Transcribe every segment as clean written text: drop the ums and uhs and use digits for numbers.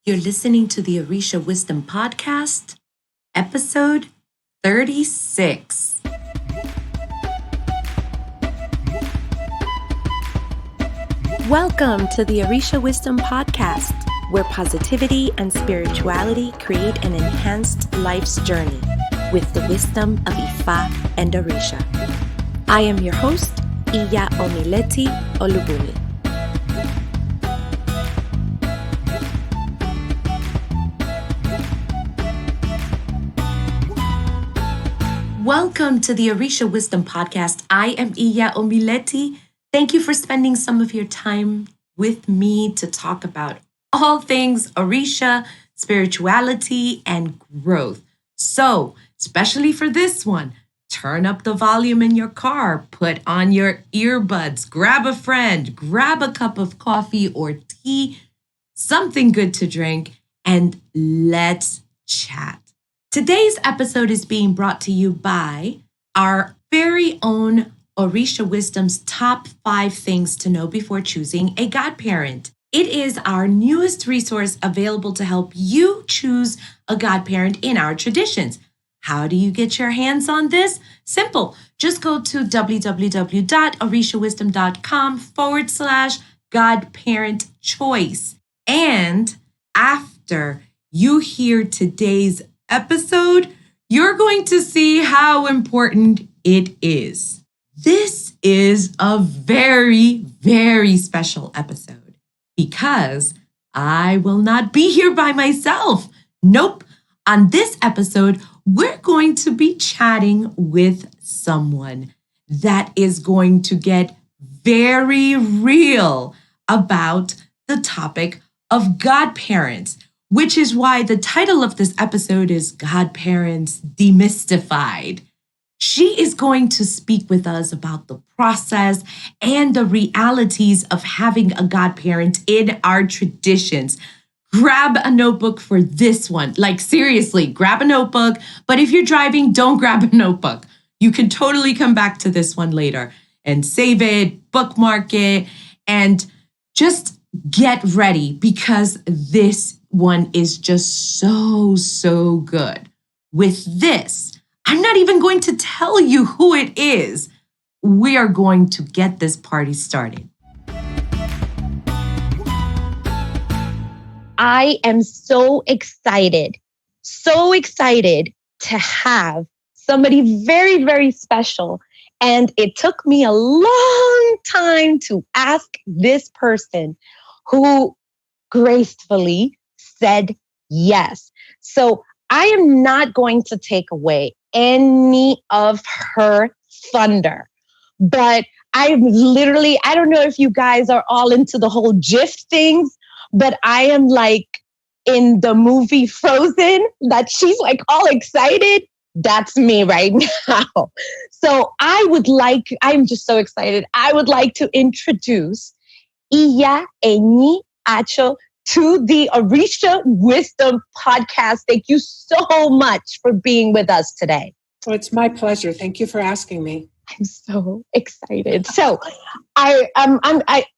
You're listening to the Orisa Wisdom Podcast, episode 36. Welcome to the Orisa Wisdom Podcast, where positivity and spirituality create an enhanced life's journey with the wisdom of Ifa and Orisa. I am your host, Iya Omileti or Lukumi. Welcome to the Orisa Wisdom Podcast. I am Iya Omileti. Thank you for spending some of your time with me to talk about all things Orisa, spirituality, and growth. So, especially for this one, turn up the volume in your car, put on your earbuds, grab a friend, grab a cup of coffee or tea, something good to drink, and let's chat. Today's episode is being brought to you by our very own Orisa Wisdom's top 5 things to know before choosing a godparent. It is our newest resource available to help you choose a godparent in our traditions. How do you get your hands on this? Simple. Just go to www.orisawisdom.com/godparent choice. And after you hear today's episode, you're going to see how important it is. This is a very, very special episode because I will not be here by myself. Nope. On this episode, we're going to be chatting with someone that is going to get very real about the topic of godparents, which is why the title of this episode is Godparents Demystified. She is going to speak with us about the process and the realities of having a godparent in our traditions. Grab a notebook for this one. Like, seriously, grab a notebook. But if you're driving, don't grab a notebook. You can totally come back to this one later and save it, bookmark it, and just get ready because this one is just so good. With this, I'm not even going to tell you who it is. We are going to get this party started. I am so excited to have somebody very, very special. And it took me a long time to ask this person who gracefully said yes. So I am not going to take away any of her thunder, but I don't know if you guys are all into the whole GIF things, but I am like in the movie Frozen that she's like all excited. That's me right now. So I'm just so excited. I would like to introduce Iya Eñi Acho to the Orisa Wisdom Podcast. Thank you so much for being with us today. Well, it's my pleasure. Thank you for asking me. I'm so excited. So I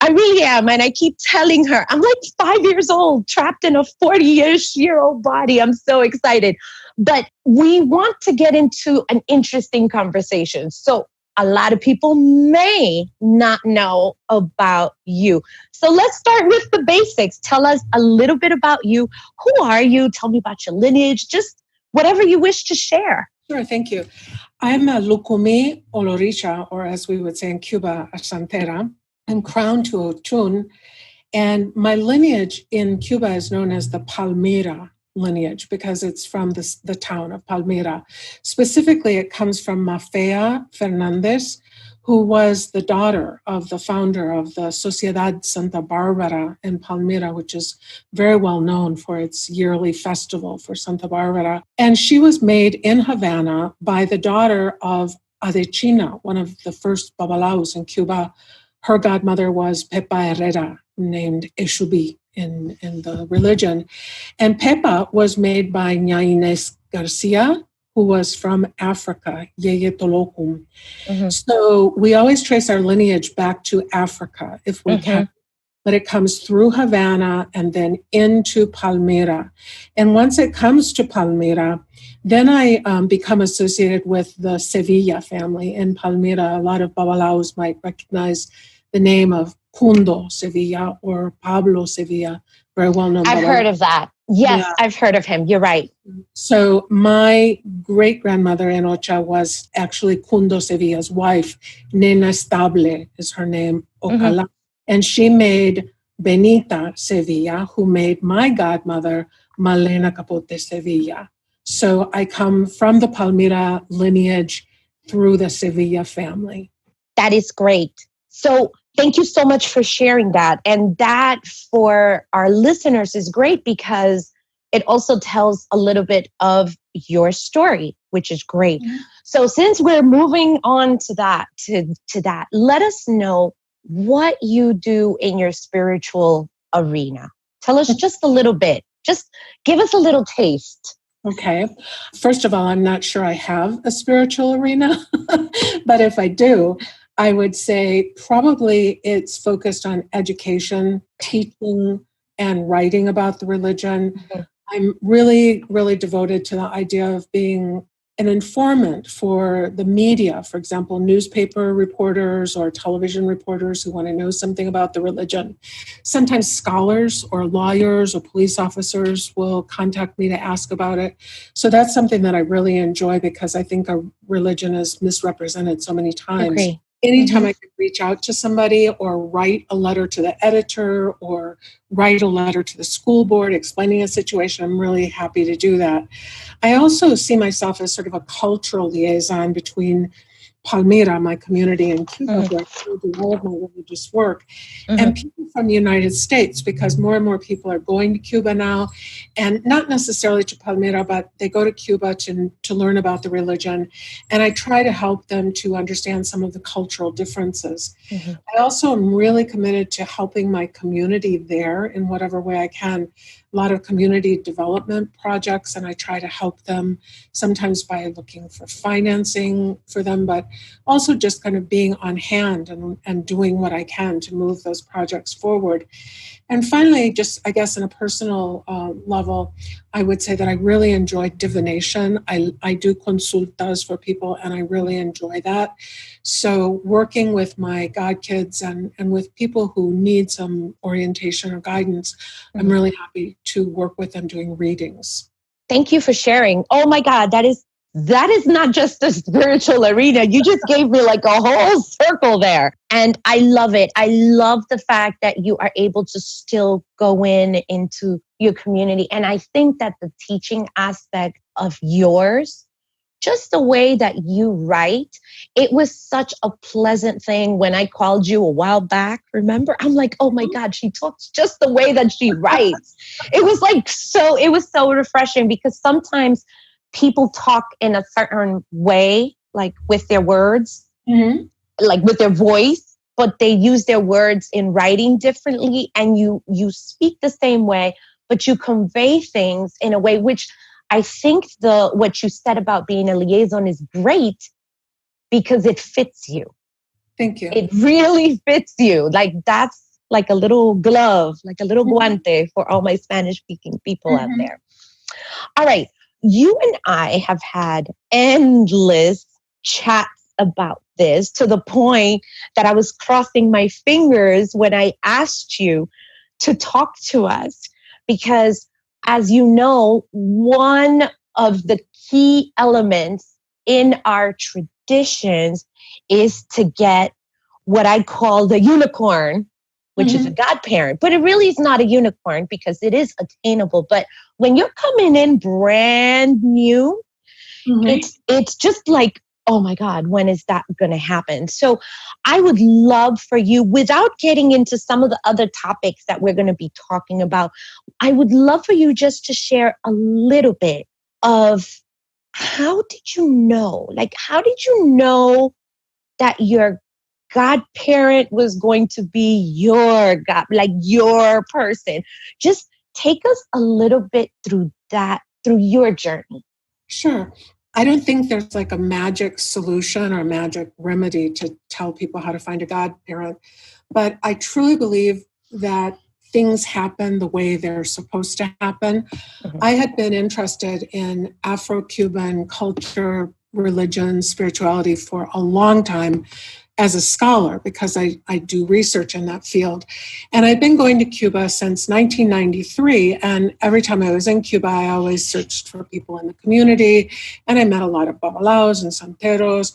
really am. And I keep telling her, I'm like 5 years old, trapped in a 40-ish-year-old body. I'm so excited. But we want to get into an interesting conversation. So a lot of people may not know about you. So let's start with the basics. Tell us a little bit about you. Who are you? Tell me about your lineage, just whatever you wish to share. Sure, thank you. I'm a Lukumi Orisa, or as we would say in Cuba, a Santera. I'm crowned to Ochun, and my lineage in Cuba is known as the Palmira lineage because it's from the town of Palmira. Specifically, it comes from Mafea Fernandez, who was the daughter of the founder of the Sociedad Santa Barbara in Palmira, which is very well known for its yearly festival for Santa Barbara. And she was made in Havana by the daughter of Adechina, one of the first babalaos in Cuba. Her godmother was Pepa Herrera, named Eshubi in the religion. And Pepa was made by Ña Inés Garcia, who was from Africa, Yeye Tolokum. Mm-hmm. So we always trace our lineage back to Africa if we can. but it comes through Havana and then into Palmyra. And once it comes to Palmyra, then I become associated with the Sevilla family in Palmyra. A lot of Babalaos might recognize the name of Kundo Sevilla or Pablo Sevilla, very well known. I've heard of that. Yes, yeah. I've heard of him. You're right. So my great-grandmother Enocha was actually Kundo Sevilla's wife. Nena Estable is her name, Ocala. Mm-hmm. And she made Benita Sevilla, who made my godmother, Malena Capote Sevilla. So I come from the Palmyra lineage through the Sevilla family. That is great. So thank you so much for sharing that. And that for our listeners is great because it also tells a little bit of your story, which is great. Mm-hmm. So since we're moving on to that, let us know what you do in your spiritual arena. Tell us just a little bit. Just give us a little taste. Okay. First of all, I'm not sure I have a spiritual arena, but if I do, I would say probably it's focused on education, teaching, and writing about the religion. Mm-hmm. I'm really, really devoted to the idea of being an informant for the media, for example, newspaper reporters or television reporters who want to know something about the religion. Sometimes scholars or lawyers or police officers will contact me to ask about it. So that's something that I really enjoy because I think our religion is misrepresented so many times. Agree. Anytime mm-hmm. I can reach out to somebody or write a letter to the editor or write a letter to the school board explaining a situation, I'm really happy to do that. I also see myself as sort of a cultural liaison between Palmyra, my community in Cuba, mm-hmm. where I do all of my religious work, mm-hmm. and people from the United States, because more and more people are going to Cuba now, and not necessarily to Palmyra, but they go to Cuba to learn about the religion, and I try to help them to understand some of the cultural differences. Mm-hmm. I also am really committed to helping my community there in whatever way I can. A lot of community development projects, and I try to help them sometimes by looking for financing for them, but also just kind of being on hand and doing what I can to move those projects forward. And finally, just I guess on a personal level, I would say that I really enjoy divination. I do consultas for people, and I really enjoy that. So working with my godkids and with people who need some orientation or guidance, mm-hmm. I'm really happy to work with them doing readings. Thank you for sharing. Oh my God, that is not just a spiritual arena. You just gave me like a whole circle there. And I love it. I love the fact that you are able to still go into your community. And I think that the teaching aspect of yours, just the way that you write, it was such a pleasant thing when I called you a while back. Remember? I'm like, oh my God, she talks just the way that she writes. It was so refreshing because sometimes people talk in a certain way, like with their words, mm-hmm. like with their voice, but they use their words in writing differently. And you speak the same way, but you convey things in a way which I think what you said about being a liaison is great because it fits you. Thank you. It really fits you. Like that's like a little glove, like a little mm-hmm. guante for all my Spanish-speaking people mm-hmm. out there. All right. You and I have had endless chats about this to the point that I was crossing my fingers when I asked you to talk to us because, as you know, one of the key elements in our traditions is to get what I call the unicorn, which mm-hmm. is a godparent. But it really is not a unicorn because it is attainable. But when you're coming in brand new, mm-hmm. it's just like, oh my God, when is that going to happen? So I would love for you, without getting into some of the other topics that we're going to be talking about, I would love for you just to share a little bit of how did you know that your godparent was going to be your God, like your person? Just take us a little bit through your journey. Sure. I don't think there's like a magic solution or a magic remedy to tell people how to find a godparent, but I truly believe that things happen the way they're supposed to happen. I had been interested in Afro-Cuban culture, religion, spirituality for a long time as a scholar, because I do research in that field. And I've been going to Cuba since 1993. And every time I was in Cuba, I always searched for people in the community. And I met a lot of babalaos and santeros.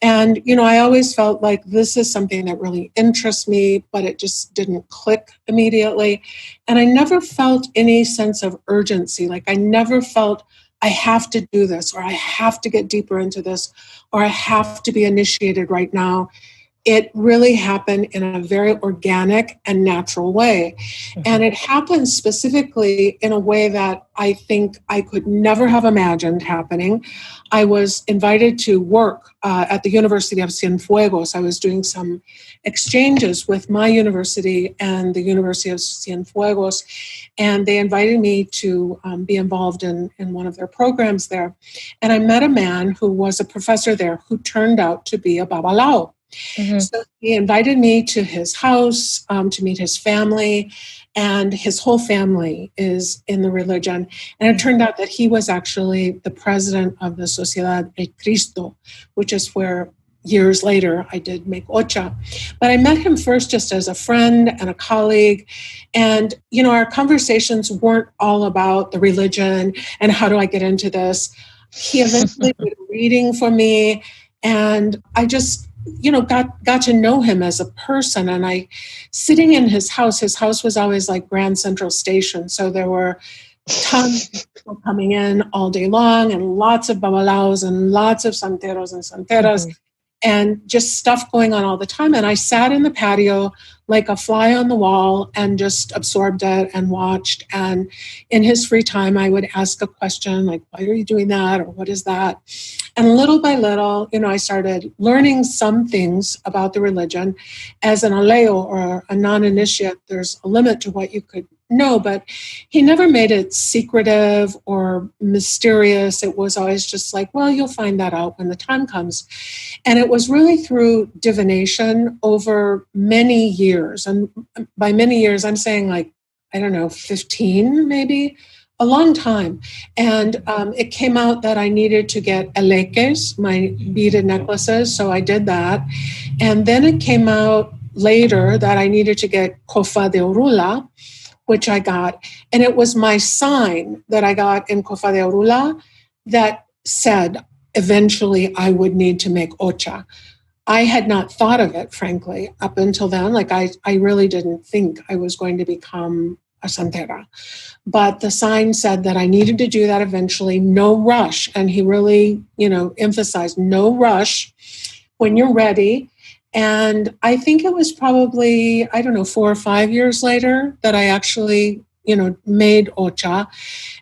And, I always felt like this is something that really interests me, but it just didn't click immediately. And I never felt any sense of urgency. Like I never felt I have to do this, or I have to get deeper into this, or I have to be initiated right now. It really happened in a very organic and natural way. And it happened specifically in a way that I think I could never have imagined happening. I was invited to work at the University of Cienfuegos. I was doing some exchanges with my university and the University of Cienfuegos, and they invited me to be involved in one of their programs there. And I met a man who was a professor there who turned out to be a babalao. So he invited me to his house to meet his family, and his whole family is in the religion. And it turned out that he was actually the president of the Sociedad de Cristo, which is where years later I did make ocha. But I met him first just as a friend and a colleague. And, our conversations weren't all about the religion and how do I get into this. He eventually did a reading for me, and I just got to know him as a person. And I, sitting in his house was always like Grand Central Station. So there were tons of people coming in all day long, and lots of babalaos and lots of santeros and santeras, and just stuff going on all the time. And I sat in the patio like a fly on the wall and just absorbed it and watched. And in his free time, I would ask a question like, why are you doing that? Or what is that? And little by little, I started learning some things about the religion. As an aleo or a non-initiate, there's a limit to what you could know, but he never made it secretive or mysterious. It was always just like, well, you'll find that out when the time comes. And it was really through divination over many years. And by many years, I'm saying 15 maybe, a long time. And it came out that I needed to get eleques, my beaded necklaces. So I did that. And then it came out later that I needed to get cofa de orula, which I got. And it was my sign that I got in cofa de orula that said eventually I would need to make ocha. I had not thought of it, frankly, up until then. I really didn't think I was going to become a santera. But the sign said that I needed to do that eventually, no rush. And he really, emphasized no rush when you're ready. And I think it was probably, 4 or 5 years later that I actually, made ocha.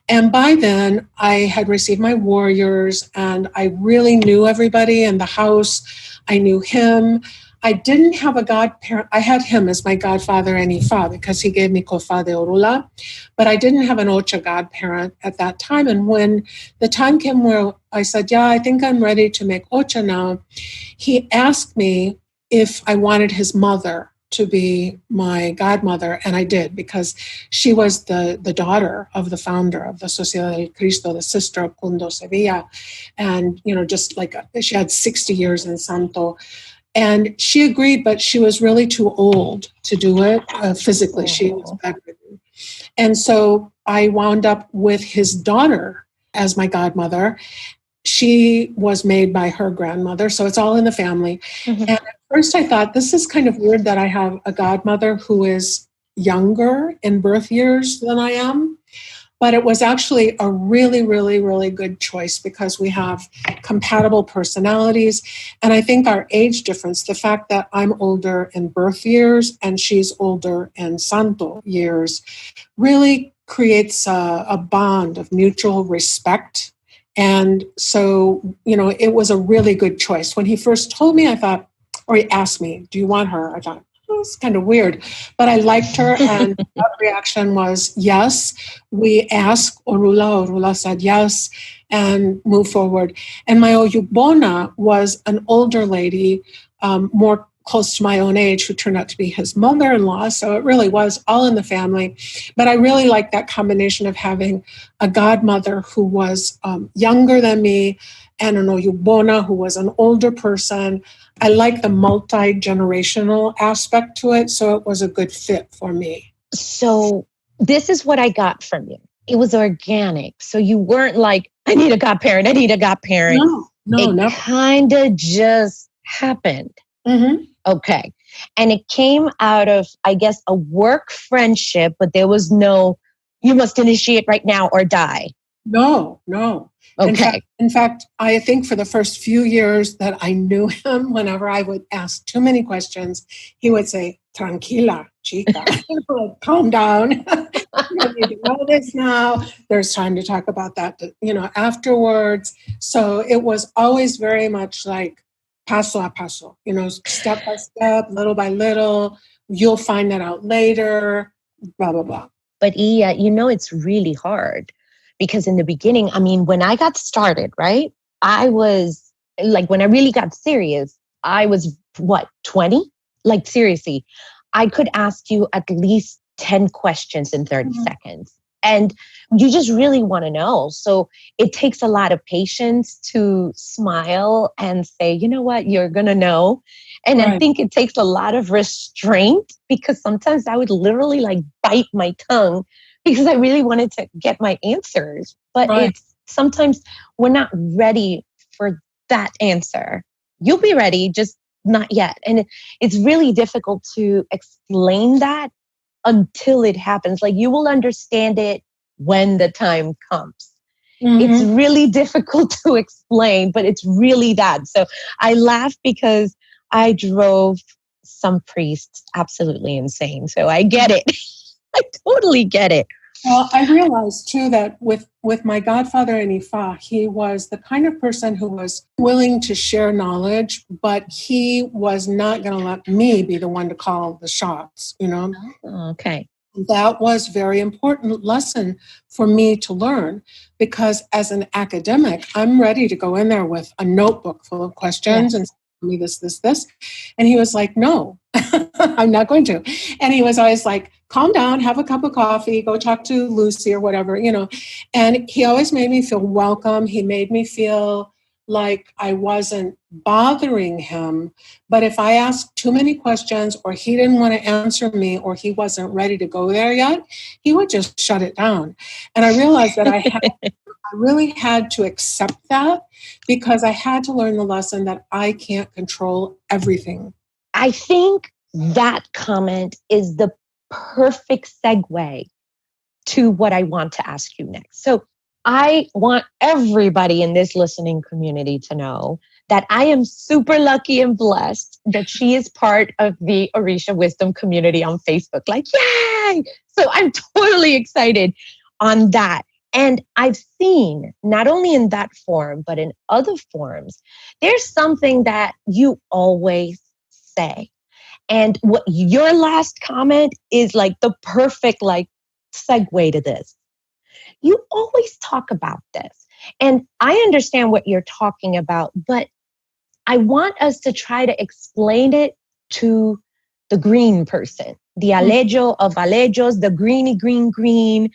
And by then I had received my warriors, and I really knew everybody in the house. I knew him. I didn't have a godparent. I had him as my godfather and Ifa because he gave me cofa de orula, but I didn't have an ocha godparent at that time. And when the time came where I said, yeah, I think I'm ready to make ocha now, he asked me if I wanted his mother to be my godmother, and I did, because she was the daughter of the founder of the Sociedad de Cristo, the sister of Kundo Sevilla, and just like she had 60 years in Santo. And she agreed, but she was really too old to do it physically. She was bedridden. And so I wound up with his daughter as my godmother. She was made by her grandmother, so it's all in the family. And at first I thought, this is kind of weird that I have a godmother who is younger in birth years than I am. But it was actually a really, really, really good choice because we have compatible personalities. And I think our age difference, the fact that I'm older in birth years and she's older in santo years, really creates a bond of mutual respect. And so, it was a really good choice. When he first told me, I thought, or he asked me, do you want her? I thought, it's kind of weird, but I liked her, and that reaction was yes. We asked Orula said yes, and moved forward. And my Oyubona was an older lady, more close to my own age who turned out to be his mother-in-law. So it really was all in the family. But I really like that combination of having a godmother who was younger than me and an oyubona who was an older person. I like the multi-generational aspect to it. So it was a good fit for me. So this is what I got from you. It was organic. So you weren't like, I need a godparent. I need a godparent. No, it never. kind of just happened. Mm-hmm. Okay. And it came out of, I guess, a work friendship, but there was no, you must initiate right now or die. No. Okay. In fact, I think for the first few years that I knew him, whenever I would ask too many questions, he would say, tranquila, chica, calm down. You need to know this now. There's time to talk about that, afterwards. So it was always very much like paso a paso, step by step, little by little. You'll find that out later, blah, blah, blah. But Iya, it's really hard because in the beginning, when I got started, right? I was like, when I really got serious, I was 20? Like seriously, I could ask you at least 10 questions in 30 seconds. And you just really want to know. So it takes a lot of patience to smile and say, you know what, you're going to know. And right. I think it takes a lot of restraint because sometimes I would literally like bite my tongue because I really wanted to get my answers. But it's sometimes we're not ready for that answer. You'll be ready, just not yet. And it's really difficult to explain that until it happens. Like you will understand it when the time comes. Mm-hmm. It's really difficult to explain, but it's really that. So I laugh because I drove some priests absolutely insane. So I get it. I totally get it. Well, I realized too that with my godfather in Ifa, he was the kind of person who was willing to share knowledge, but he was not going to let me be the one to call the shots, Okay. That was a very important lesson for me to learn because as an academic, I'm ready to go in there with a notebook full of questions and tell me this. And he was like, no, I'm not going to. And he was always like, calm down, have a cup of coffee, go talk to Lucy or whatever, And he always made me feel welcome. He made me feel like I wasn't bothering him. But if I asked too many questions or he didn't want to answer me or he wasn't ready to go there yet, he would just shut it down. And I realized that I really had to accept that because I had to learn the lesson that I can't control everything. I think that comment is the perfect segue to what I want to ask you next. So I want everybody in this listening community to know that I am super lucky and blessed that she is part of the Orisa Wisdom community on Facebook. Like, yay! So I'm totally excited on that. And I've seen, not only in that forum, but in other forums, there's something that you always say. And what your last comment is like the perfect segue to this. You always talk about this. And I understand what you're talking about, but I want us to try to explain it to the green person, the alejo of alejos, the greeny green,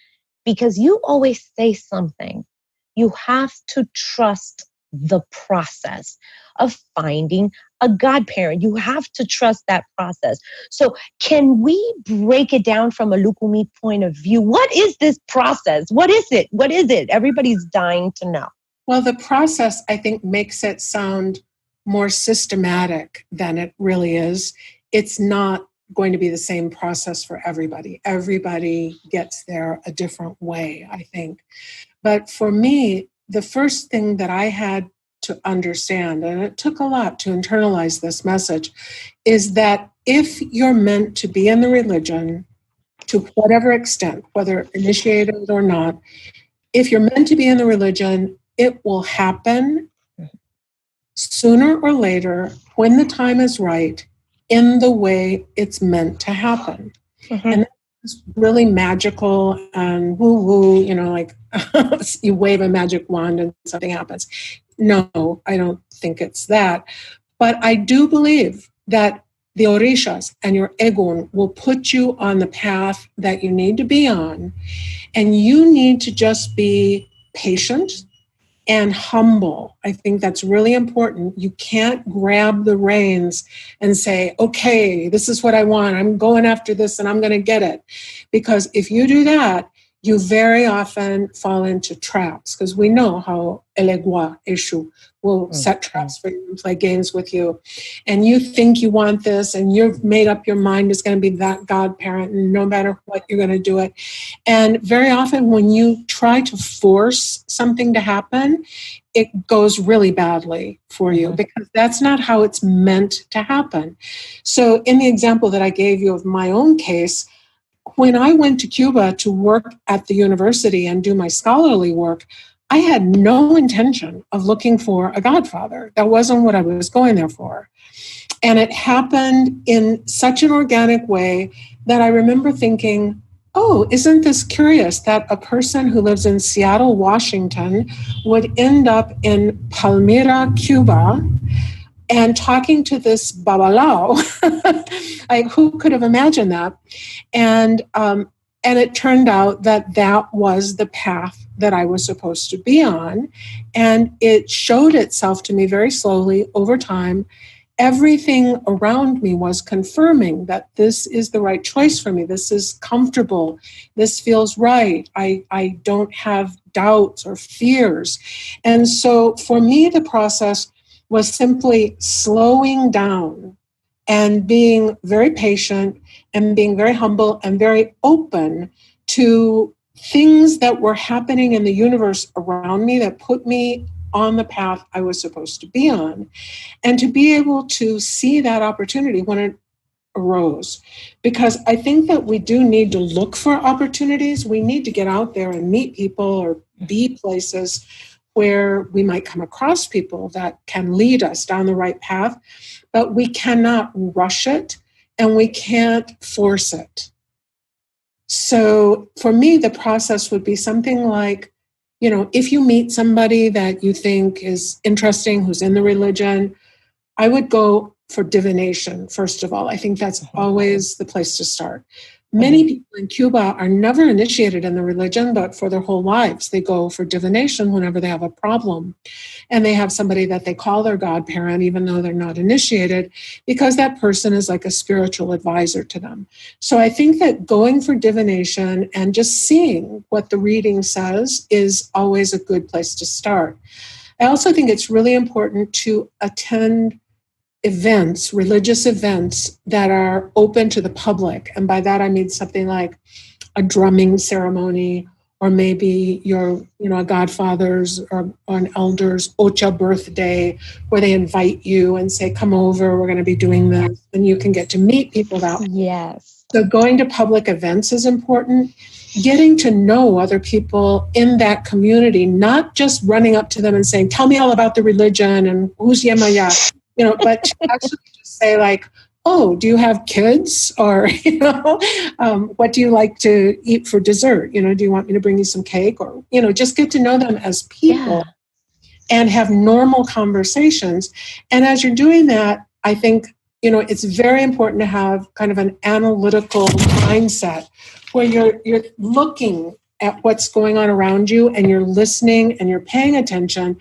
because you always say something. You have to trust the process of finding a godparent. You have to trust that process. So can we break it down from a Lukumi point of view? What is this process? What is it? What is it? Everybody's dying to know. Well, the process, I think, makes it sound more systematic than it really is. It's not going to be the same process for everybody. Everybody gets there a different way, I think. But for me, the first thing that I had to understand, and it took a lot to internalize this message, is that if you're meant to be in the religion, to whatever extent, whether initiated or not, if you're meant to be in the religion, it will happen sooner or later when the time is right in the way it's meant to happen. Mm-hmm. And it's really magical and woo-woo, like you wave a magic wand and something happens. No, I don't think it's that. But I do believe that the Orishas and your Egun will put you on the path that you need to be on. And you need to just be patient and humble. I think that's really important. You can't grab the reins and say, okay, this is what I want. I'm going after this and I'm going to get it. Because if you do that, you very often fall into traps, because we know how Elegua, Eshu, will set traps for you and play games with you. And you think you want this and you've made up your mind it's going to be that godparent and no matter what, you're going to do it. And very often when you try to force something to happen, it goes really badly for you because that's not how it's meant to happen. So in the example that I gave you of my own case, when I went to Cuba to work at the university and do my scholarly work, I had no intention of looking for a godfather. That wasn't what I was going there for. And it happened in such an organic way that I remember thinking, oh, isn't this curious that a person who lives in Seattle, Washington would end up in Palmyra, Cuba, and talking to this babalao. Like, who could have imagined that? And it turned out that that was the path that I was supposed to be on. And it showed itself to me very slowly over time. Everything around me was confirming that this is the right choice for me. This is comfortable. This feels right. I don't have doubts or fears. And so for me, the process was simply slowing down and being very patient and being very humble and very open to things that were happening in the universe around me that put me on the path I was supposed to be on, and to be able to see that opportunity when it arose. Because I think that we do need to look for opportunities. We need to get out there and meet people or be places where we might come across people that can lead us down the right path, but we cannot rush it and we can't force it. So for me, the process would be something like, you know, if you meet somebody that you think is interesting, who's in the religion, I would go for divination, first of all. I think that's always the place to start. Many people in Cuba are never initiated in the religion, but for their whole lives, they go for divination whenever they have a problem. And they have somebody that they call their godparent, even though they're not initiated, because that person is like a spiritual advisor to them. So I think that going for divination and just seeing what the reading says is always a good place to start. I also think it's really important to attend events, religious events that are open to the public. And by that, I mean something like a drumming ceremony, or maybe a godfather's or an elder's Ocha birthday, where they invite you and say, come over, we're going to be doing this. And you can get to meet people that way. Yes. So going to public events is important. Getting to know other people in that community, not just running up to them and saying, tell me all about the religion and who's Yemaya. But to actually just say like, oh, do you have kids? Or, what do you like to eat for dessert? Do you want me to bring you some cake? Or, just get to know them as people and have normal conversations. And as you're doing that, I think, it's very important to have kind of an analytical mindset where you're looking at what's going on around you and you're listening and you're paying attention.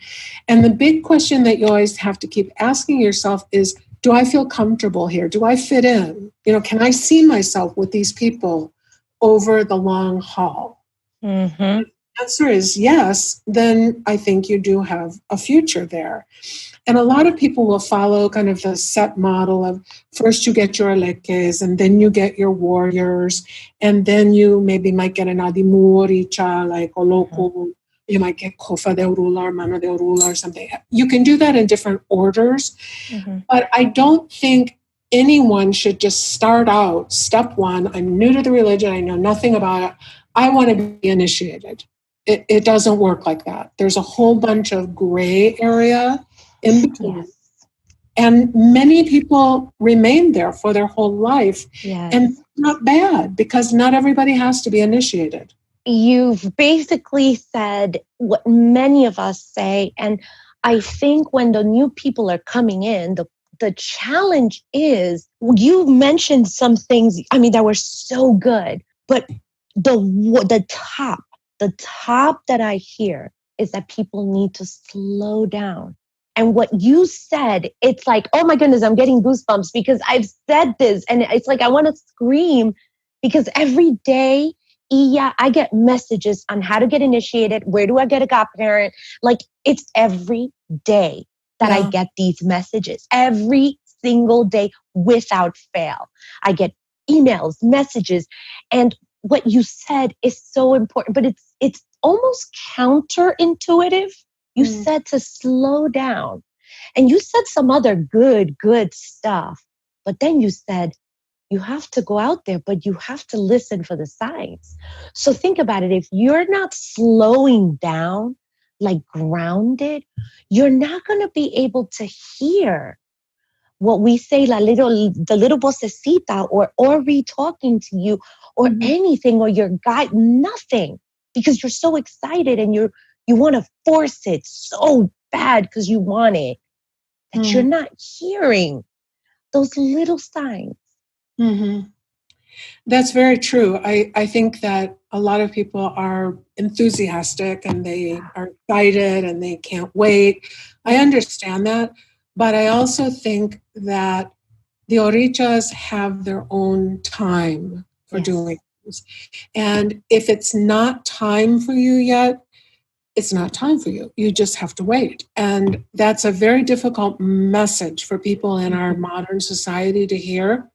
And the big question that you always have to keep asking yourself is, do I feel comfortable here? Do I fit in? Can I see myself with these people over the long haul? Mm-hmm. If the answer is yes, then I think you do have a future there. And a lot of people will follow kind of the set model of first you get your aleques and then you get your warriors and then you maybe might get an adimuricha like Oloko. You might get Kofa de Orula or Mano de Orula or something. You can do that in different orders. Mm-hmm. But I don't think anyone should just start out, step one, I'm new to the religion, I know nothing about it, I want to be initiated. It doesn't work like that. There's a whole bunch of gray area in between. Yes. And many people remain there for their whole life. Yes. And not bad, because not everybody has to be initiated. You've basically said what many of us say. And I think when the new people are coming in, the the challenge is, you mentioned some things, I mean, that were so good, but the top that I hear is that people need to slow down. And what you said, it's like, oh my goodness, I'm getting goosebumps because I've said this. And it's like, I want to scream because every day, Iya, I get messages on how to get initiated. Where do I get a godparent? Like, it's every day that I get these messages. Every single day without fail. I get emails, messages. And what you said is so important, but it's almost counterintuitive. You said to slow down, and you said some other good stuff. But then you said, you have to go out there, but you have to listen for the signs. So think about it. If you're not slowing down, like grounded, you're not going to be able to hear what we say, the little vocecita or Ori talking to you or anything, or your guide, nothing, because you're so excited and you want to force it so bad because you want it, that you're not hearing those little signs. Mm-hmm. That's very true. I think that a lot of people are enthusiastic and they are excited and they can't wait. I understand that. But I also think that the Orichas have their own time for doing things. And if it's not time for you yet, it's not time for you. You just have to wait. And that's a very difficult message for people in our modern society to hear.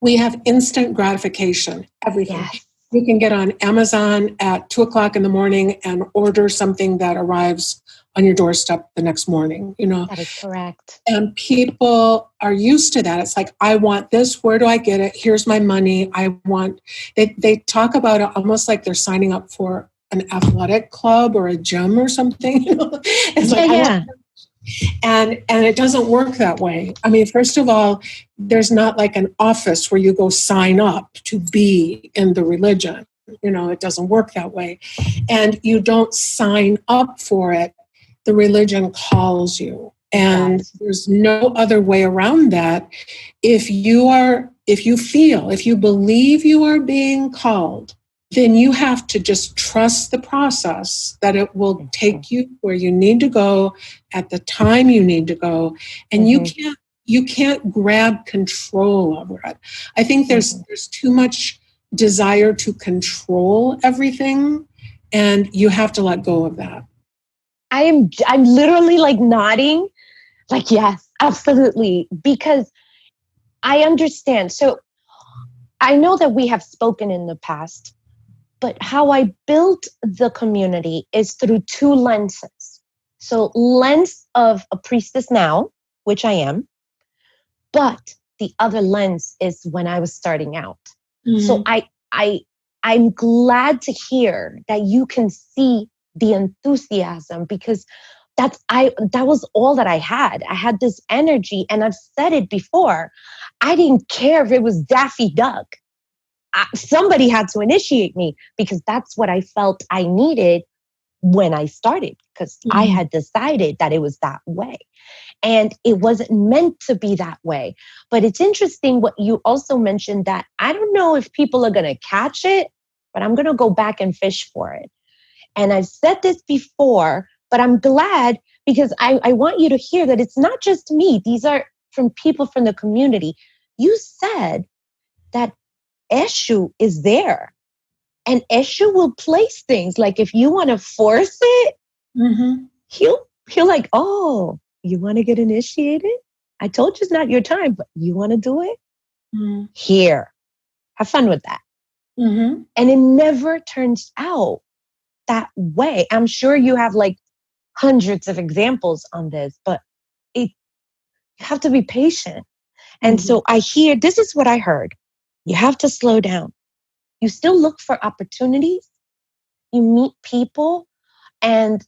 We have instant gratification, everything. Yes. You can get on Amazon at 2:00 in the morning and order something that arrives on your doorstep the next morning, That is correct. And people are used to that. It's like, I want this. Where do I get it? Here's my money. They talk about it almost like they're signing up for an athletic club or a gym or something. It's and it doesn't work that way. I mean, first of all, there's not like an office where you go sign up to be in the religion. It doesn't work that way. And you don't sign up for it. The religion calls you. And there's no other way around that. If you believe you are being called, then you have to just trust the process, that it will take you where you need to go at the time you need to go. And you can't grab control over it. I think there's too much desire to control everything, and you have to let go of that. I'm literally like nodding, like, yes, absolutely. Because I understand. So I know that we have spoken in the past, but how I built the community is through two lenses. So lens of a priestess now, which I am, but the other lens is when I was starting out. So I'm glad to hear that you can see the enthusiasm, because that was all that I had. I had this energy, and I've said it before. I didn't care if it was Daffy Duck. Somebody had to initiate me, because that's what I felt I needed when I started, because I had decided that it was that way. And it wasn't meant to be that way. But it's interesting what you also mentioned, that I don't know if people are going to catch it, but I'm going to go back and fish for it. And I've said this before, but I'm glad, because I want you to hear that it's not just me. These are from people from the community. You said that Eshu is there, and Eshu will place things. Like if you want to force it, he'll like, oh, you want to get initiated? I told you it's not your time, but you want to do it? Here, have fun with that. And it never turns out that way. I'm sure you have like hundreds of examples on this, but you have to be patient. And so I hear, this is what I heard. You have to slow down. You still look for opportunities. You meet people. And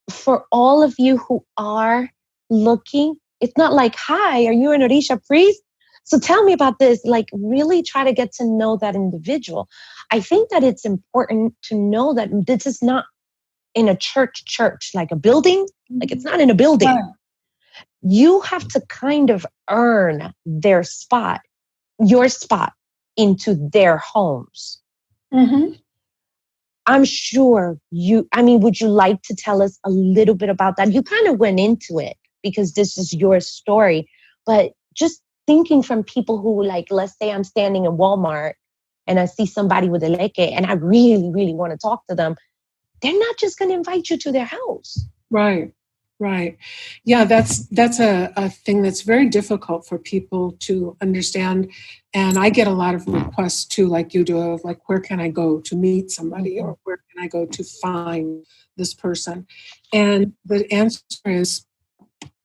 for all of you who are looking, it's not like, hi, are you an Orisha priest? So tell me about this. Like, really try to get to know that individual. I think that it's important to know that this is not in a church, like a building. Like, it's not in a building. you have to kind of earn their spot, your spot into their homes. Mm-hmm. I'm sure would you like to tell us a little bit about that? You kind of went into it because this is your story, but just thinking from people who, like, let's say I'm standing in Walmart and I see somebody with a leke and I really, really want to talk to them. They're not just going to invite you to their house. Right. Right. Yeah, that's a thing that's very difficult for people to understand. And I get a lot of requests too, like you do, of like, where can I go to meet somebody, or where can I go to find this person? And the answer is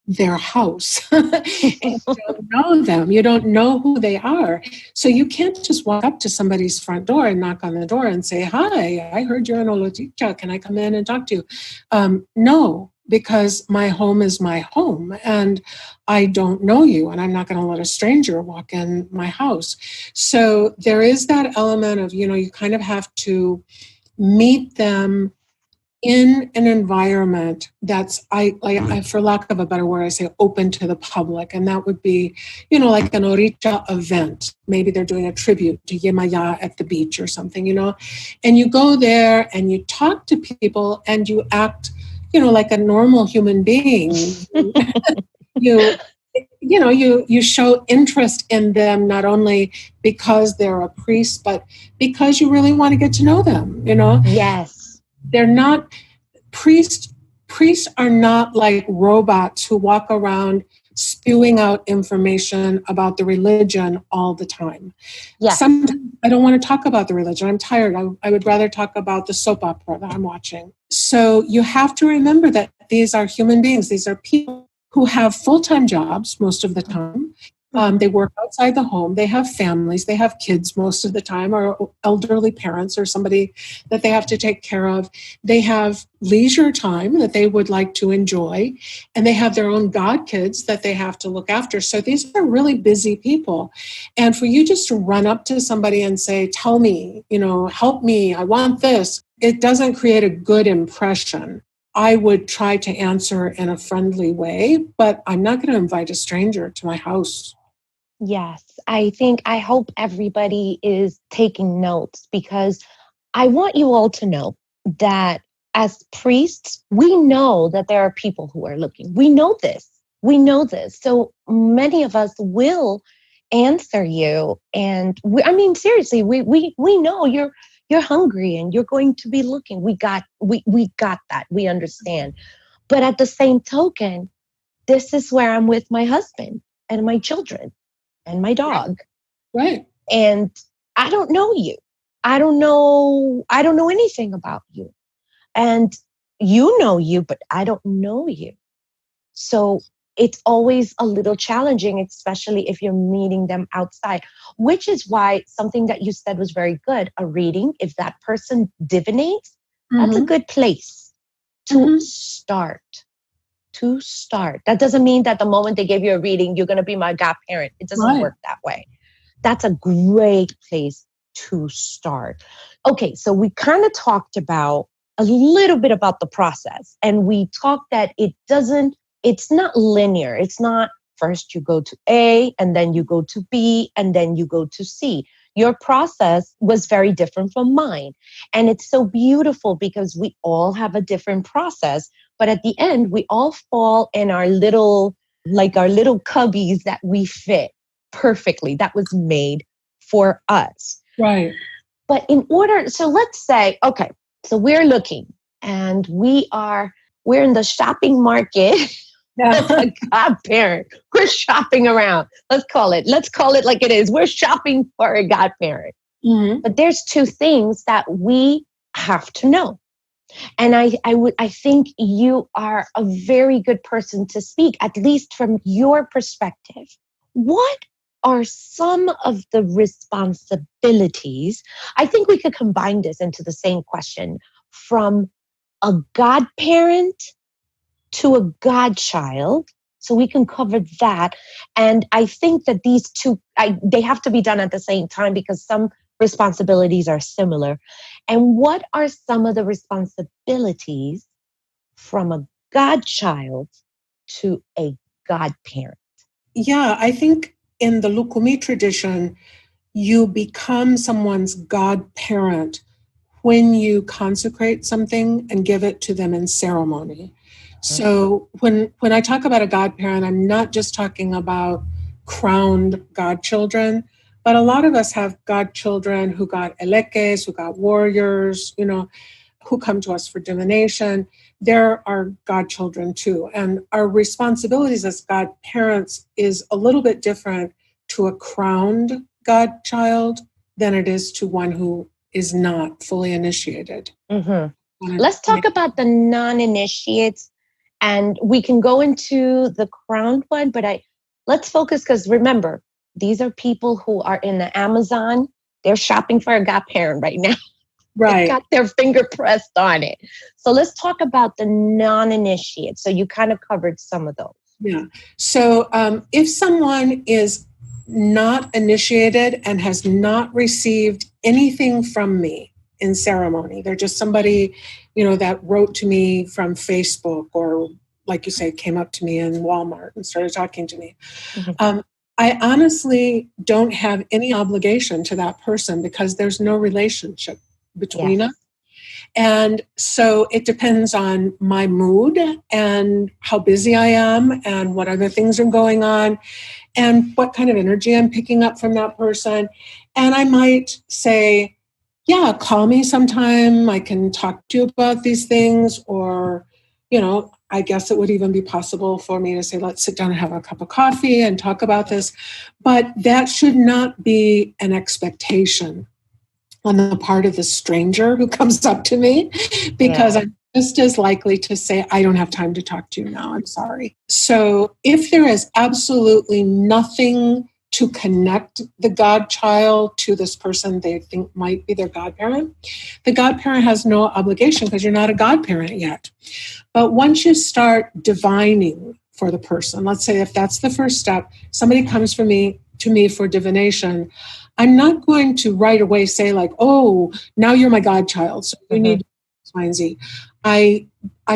their house. And you don't know them. You don't know who they are. So you can't just walk up to somebody's front door and knock on the door and say, hi, I heard you're an Olotita. Can I come in and talk to you? No, because my home is my home and I don't know you, and I'm not going to let a stranger walk in my house. So there is that element of, you kind of have to meet them in an environment that's, I for lack of a better word, I say open to the public. And that would be, like an Orisa event. Maybe they're doing a tribute to Yemaya at the beach or something, and you go there and you talk to people and you act, like a normal human being. You show interest in them, not only because they're a priest, but because you really want to get to know them, Yes. They're not priests are not like robots who walk around spewing out information about the religion all the time. Yes. Sometimes I don't want to talk about the religion. I'm tired. I would rather talk about the soap opera that I'm watching. So you have to remember that these are human beings. These are people who have full-time jobs most of the time. They work outside the home. They have families. They have kids most of the time, or elderly parents, or somebody that they have to take care of. They have leisure time that they would like to enjoy, and they have their own god kids that they have to look after. So these are really busy people. And for you just to run up to somebody and say, tell me, help me, I want this, it doesn't create a good impression. I would try to answer in a friendly way, but I'm not going to invite a stranger to my house. Yes, I hope everybody is taking notes, because I want you all to know that as priests, we know that there are people who are looking. We know this. We know this. So many of us will answer you. And seriously, we know you're hungry and you're going to be looking. We got that. We understand. But at the same token, this is where I'm with my husband and my children and my dog. Right. And I don't know you. I don't know anything about you. And you know you, but I don't know you. So it's always a little challenging, especially if you're meeting them outside, which is why something that you said was very good. A reading, if that person divinates, that's a good place to start. To start. That doesn't mean that the moment they give you a reading, you're going to be my godparent. It doesn't work that way. That's a great place to start. Okay, so we kind of talked about a little bit about the process, and we talked that it's not linear. It's not first you go to A and then you go to B and then you go to C. Your process was very different from mine. And it's so beautiful because we all have a different process. But at the end, we all fall in our little cubbies that we fit perfectly. That was made for us. Right. But so let's say, okay, so we're looking and we're in the shopping market. As a godparent. We're shopping around. Let's call it like it is. We're shopping for a godparent. But there's two things that we have to know. And I think you are a very good person to speak, at least from your perspective. What are some of the responsibilities? I think we could combine this into the same question, from a godparent to a godchild. So we can cover that. And I think that these two, they have to be done at the same time because some responsibilities are similar. And what are some of the responsibilities from a godchild to a godparent? Yeah, I think in the Lukumi tradition, you become someone's godparent when you consecrate something and give it to them in ceremony. So when I talk about a godparent, I'm not just talking about crowned godchildren, but a lot of us have godchildren who got eleques, who got warriors, who come to us for divination. They're our godchildren too. And our responsibilities as godparents is a little bit different to a crowned godchild than it is to one who is not fully initiated. Let's talk about the non-initiates, and we can go into the crowned one, but let's focus, because remember, these are people who are in the Amazon. They're shopping for a godparent right now. Right. They've got their finger pressed on it. So let's talk about the non-initiates. So you kind of covered some of those. Yeah. So if someone is not initiated and has not received anything from me in ceremony, they're just somebody, that wrote to me from Facebook, or like you say, came up to me in Walmart and started talking to me. I honestly don't have any obligation to that person because there's no relationship between us. And so it depends on my mood and how busy I am and what other things are going on and what kind of energy I'm picking up from that person. And I might say, yeah, call me sometime. I can talk to you about these things. Or, I guess it would even be possible for me to say, let's sit down and have a cup of coffee and talk about this. But that should not be an expectation on the part of the stranger who comes up to me, because I'm just as likely to say, I don't have time to talk to you now. I'm sorry. So if there is absolutely nothing to connect the godchild to this person they think might be their godparent, the godparent has no obligation because you're not a godparent yet. But once you start divining for the person, let's say if that's the first step, somebody comes to me for divination, I'm not going to right away say like, oh, now you're my godchild, so you need X, Y, and Z. I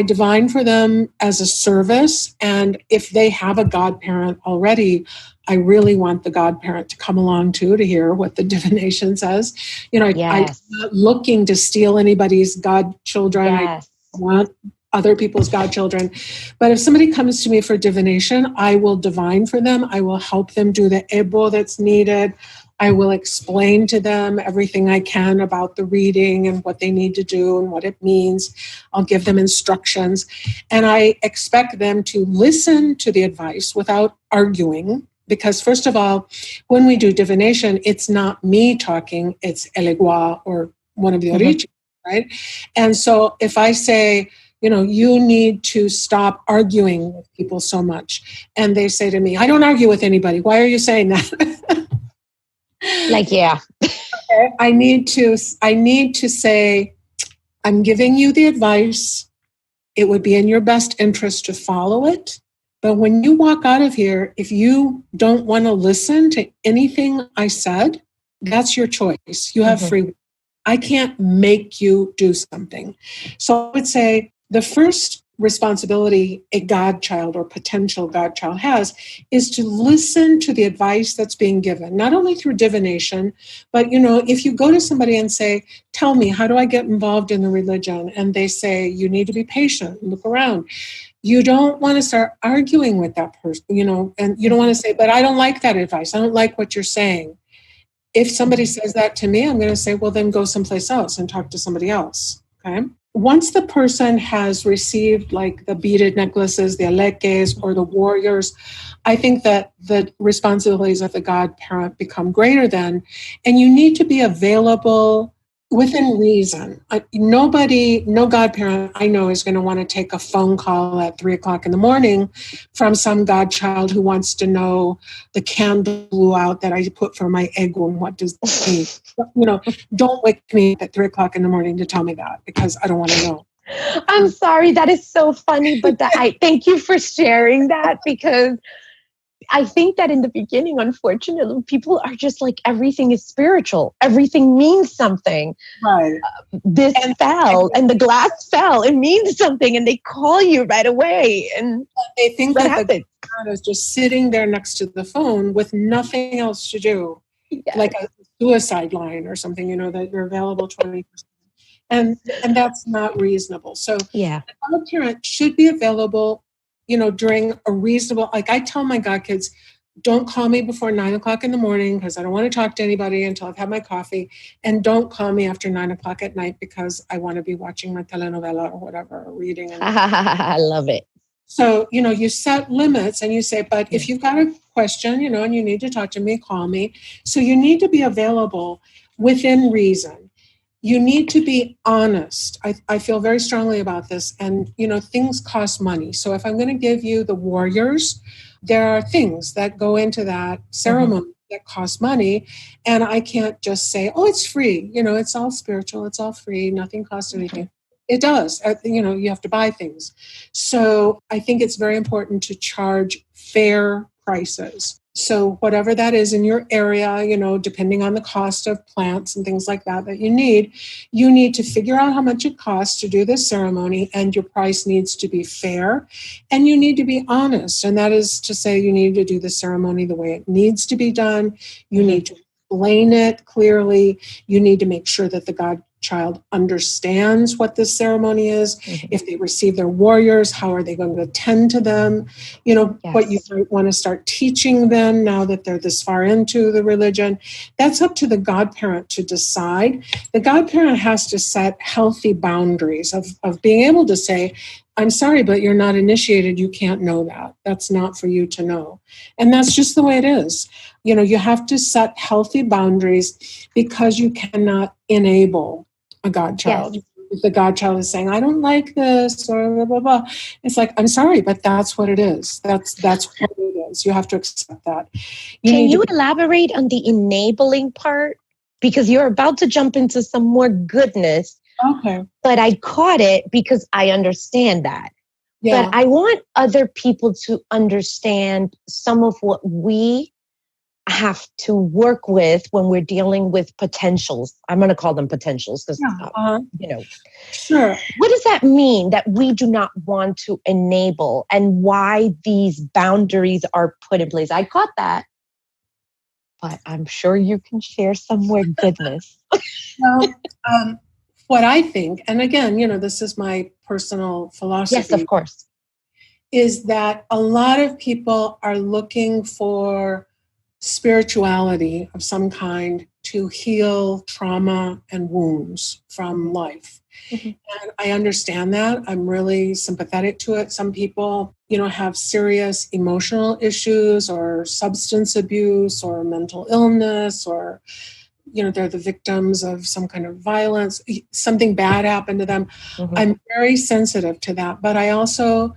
divine for them as a service. And if they have a godparent already, I really want the godparent to come along too, to hear what the divination says. I'm not looking to steal anybody's godchildren. I want other people's godchildren. But if somebody comes to me for divination, I will divine for them. I will help them do the ebo that's needed. I will explain to them everything I can about the reading and what they need to do and what it means. I'll give them instructions. And I expect them to listen to the advice without arguing. Because first of all, when we do divination, it's not me talking, it's Elegua or one of the Orichis, right? And so if I say, you need to stop arguing with people so much. And they say to me, I don't argue with anybody. Why are you saying that? Okay, I need to say, I'm giving you the advice. It would be in your best interest to follow it. But when you walk out of here, if you don't want to listen to anything I said, that's your choice. You have free will. I can't make you do something. So I would say the first responsibility a godchild or potential godchild has is to listen to the advice that's being given, not only through divination, but, if you go to somebody and say, tell me, how do I get involved in the religion? And they say, you need to be patient, look around. You don't want to start arguing with that person, and you don't want to say, but I don't like that advice. I don't like what you're saying. If somebody says that to me, I'm going to say, well, then go someplace else and talk to somebody else. Okay. Once the person has received like the beaded necklaces, the aleques, or the warriors, I think that the responsibilities of the godparent become greater then, and you need to be available within reason. No godparent I know is going to want to take a phone call at 3:00 in the morning from some godchild who wants to know the candle blew out that I put for my egg and what does this mean? Don't wake me at 3:00 in the morning to tell me that, because I don't want to know. I'm sorry, that is so funny, but I thank you for sharing that, because I think that in the beginning, unfortunately, people are just like, everything is spiritual. Everything means something. Right. This fell and the glass fell. It means something. And they call you right away. And they think what that happened? the God is just sitting there next to the phone with nothing else to do, Yes. like a suicide line or something, that you're available 20%. And that's not reasonable. So yeah, the godparent should be available, during a reasonable, like I tell my godkids, don't call me before 9:00 in the morning because I don't want to talk to anybody until I've had my coffee. And don't call me after 9:00 at night because I want to be watching my telenovela or whatever, or reading. I love it. So, you set limits and you say, but if you've got a question, and you need to talk to me, call me. So you need to be available within reason. You need to be honest. I feel very strongly about this. And, things cost money. So if I'm going to give you the warriors, there are things that go into that ceremony that cost money. And I can't just say, oh, it's free. It's all spiritual. It's all free. Nothing costs anything. It does. You have to buy things. So I think it's very important to charge fair prices. So whatever that is in your area, depending on the cost of plants and things like that you need to figure out how much it costs to do this ceremony, and your price needs to be fair, and you need to be honest. And that is to say, you need to do the ceremony the way it needs to be done. You need to explain it clearly. You need to make sure that the godchild understands what this ceremony is. If they receive their warriors, how are they going to attend to them? What you might want to start teaching them now that they're this far into the religion. That's up to the godparent to decide. The godparent has to set healthy boundaries of being able to say, I'm sorry, but you're not initiated. You can't know that. That's not for you to know. And that's just the way it is. You have to set healthy boundaries because you cannot enable a godchild. Yes. If the godchild is saying, I don't like this, or blah, blah, blah. It's like, I'm sorry, but that's what it is. That's what it is. You have to accept that. Can you elaborate on the enabling part? Because you're about to jump into some more goodness. Okay. But I caught it because I understand that. Yeah. But I want other people to understand some of what we have to work with when we're dealing with potentials. I'm going to call them potentials because, Sure. What does that mean that we do not want to enable, and why these boundaries are put in place? I caught that, but I'm sure you can share some more goodness. Well, what I think, and again, this is my personal philosophy. Yes, of course. Is that a lot of people are looking for spirituality of some kind to heal trauma and wounds from life. And I understand that. I'm really sympathetic to it. Some people, have serious emotional issues or substance abuse or mental illness, or they're the victims of some kind of violence, something bad happened to them. I'm very sensitive to that. But I also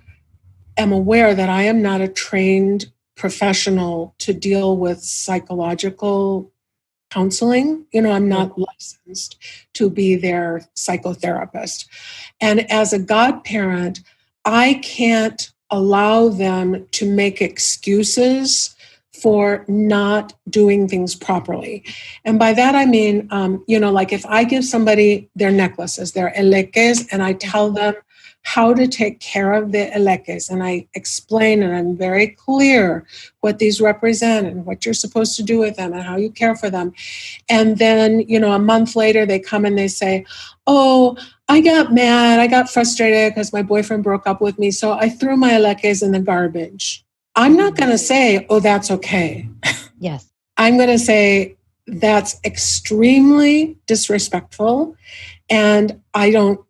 am aware that I am not a trained professional to deal with psychological counseling. I'm not licensed to be their psychotherapist. And as a godparent, I can't allow them to make excuses for not doing things properly. And by that, I mean, like if I give somebody their necklaces, their eleques, and I tell them how to take care of the eleques, and I explain, and I'm very clear what these represent and what you're supposed to do with them and how you care for them. And then, a month later, they come and they say, oh, I got mad, I got frustrated because my boyfriend broke up with me, so I threw my eleques in the garbage. I'm not going to say, oh, that's okay. Yes. I'm going to say, that's extremely disrespectful, and I don't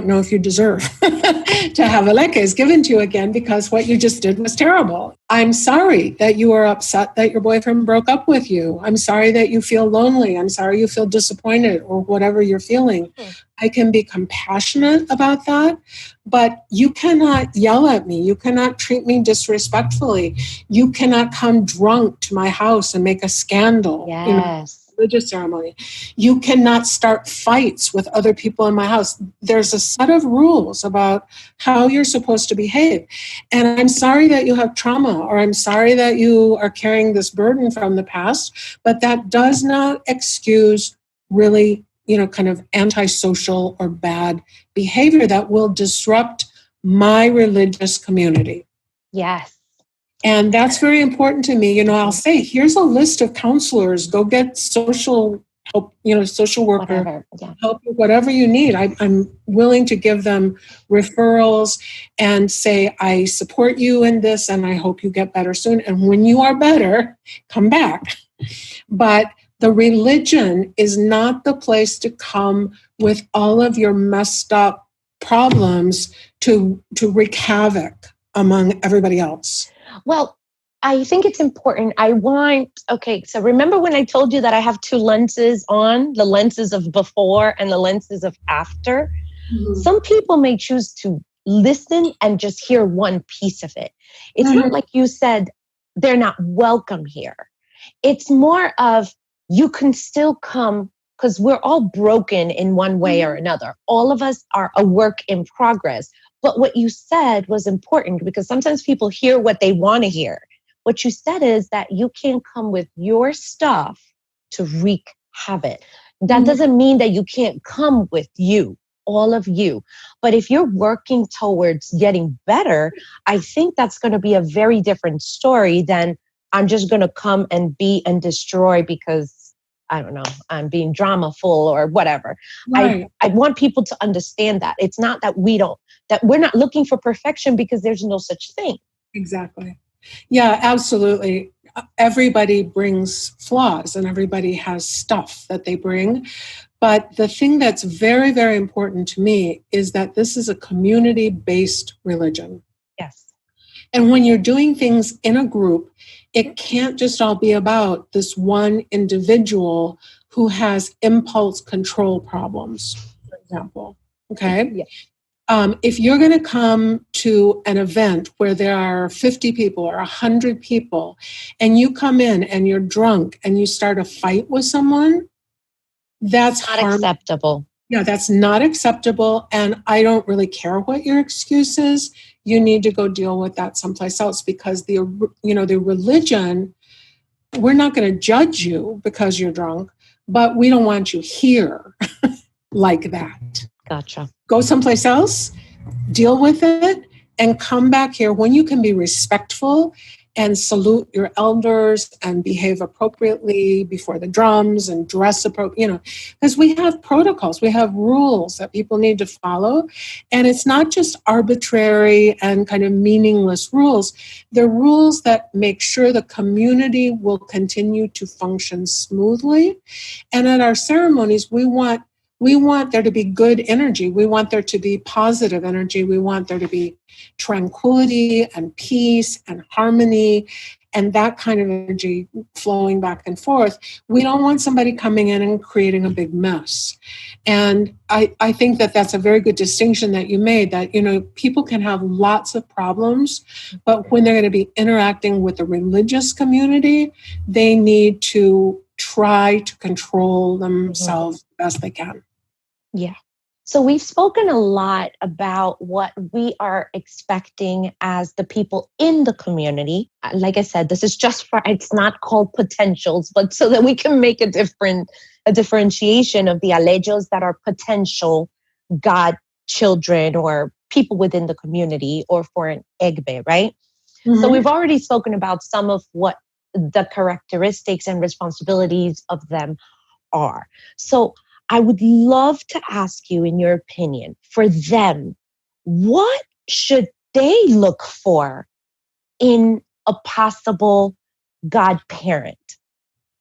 know if you deserve to have eleques given to you again, because what you just did was terrible. I'm sorry that you are upset that your boyfriend broke up with you. I'm sorry that you feel lonely. I'm sorry you feel disappointed, or whatever you're feeling. I can be compassionate about that, but you cannot yell at me. You cannot treat me disrespectfully. You cannot come drunk to my house and make a scandal. Yes. religious ceremony. You cannot start fights with other people in my house. There's a set of rules about how you're supposed to behave. And I'm sorry that you have trauma, or I'm sorry that you are carrying this burden from the past, but that does not excuse really, kind of antisocial or bad behavior that will disrupt my religious community. Yes. And that's very important to me. I'll say, here's a list of counselors. Go get social help, social worker, help you, whatever you need. I'm willing to give them referrals and say, I support you in this and I hope you get better soon. And when you are better, come back. But the religion is not the place to come with all of your messed up problems to wreak havoc among everybody else. Well, I think it's important. So remember when I told you that I have two lenses on, the lenses of before and the lenses of after? Mm-hmm. Some people may choose to listen and just hear one piece of it. It's not like you said, they're not welcome here. It's more of, you can still come, because we're all broken in one way or another. All of us are a work in progress. But what you said was important, because sometimes people hear what they want to hear. What you said is that you can't come with your stuff to wreak havoc. That doesn't mean that you can't come with you, all of you. But if you're working towards getting better, I think that's going to be a very different story than I'm just going to come and be and destroy because, I don't know, I'm being dramaful or whatever. Right. I want people to understand that. It's not that that we're not looking for perfection, because there's no such thing. Exactly. Yeah, absolutely. Everybody brings flaws and everybody has stuff that they bring. But the thing that's very, very important to me is that this is a community-based religion. Yes. And when you're doing things in a group, it can't just all be about this one individual who has impulse control problems, for example. Okay? Yeah. If you're going to come to an event where there are 50 people or 100 people, and you come in and you're drunk and you start a fight with someone, that's not acceptable. Yeah, that's not acceptable. And I don't really care what your excuse is. You need to go deal with that someplace else, because the religion, we're not going to judge you because you're drunk, but we don't want you here like that. Gotcha. Go someplace else, deal with it, and come back here when you can be respectful and salute your elders and behave appropriately before the drums and dress appropriately, because we have protocols, we have rules that people need to follow. And it's not just arbitrary and kind of meaningless rules. They're rules that make sure the community will continue to function smoothly. And at our ceremonies, we want there to be good energy. We want there to be positive energy. We want there to be tranquility and peace and harmony and that kind of energy flowing back and forth. We don't want somebody coming in and creating a big mess. And I think that that's a very good distinction that you made, that, people can have lots of problems, but when they're going to be interacting with the religious community, they need to try to control themselves the best they can. Yeah. So we've spoken a lot about what we are expecting as the people in the community. Like I said, this is it's not called potentials, but so that we can make a differentiation of the alejos that are potential God children or people within the community, or for an egbe, right? Mm-hmm. So we've already spoken about some of what the characteristics and responsibilities of them are. So I would love to ask you, in your opinion, for them, what should they look for in a possible godparent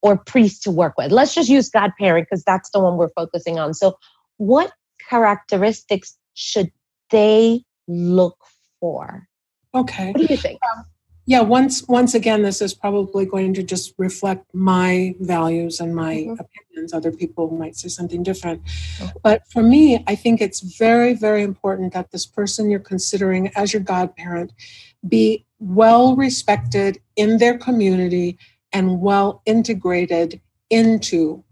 or priest to work with? Let's just use godparent because that's the one we're focusing on. So what characteristics should they look for? Okay. What do you think? Yeah, once again, this is probably going to just reflect my values and my opinions. Other people might say something different. But for me, I think it's very, very important that this person you're considering as your godparent be well respected in their community and well integrated into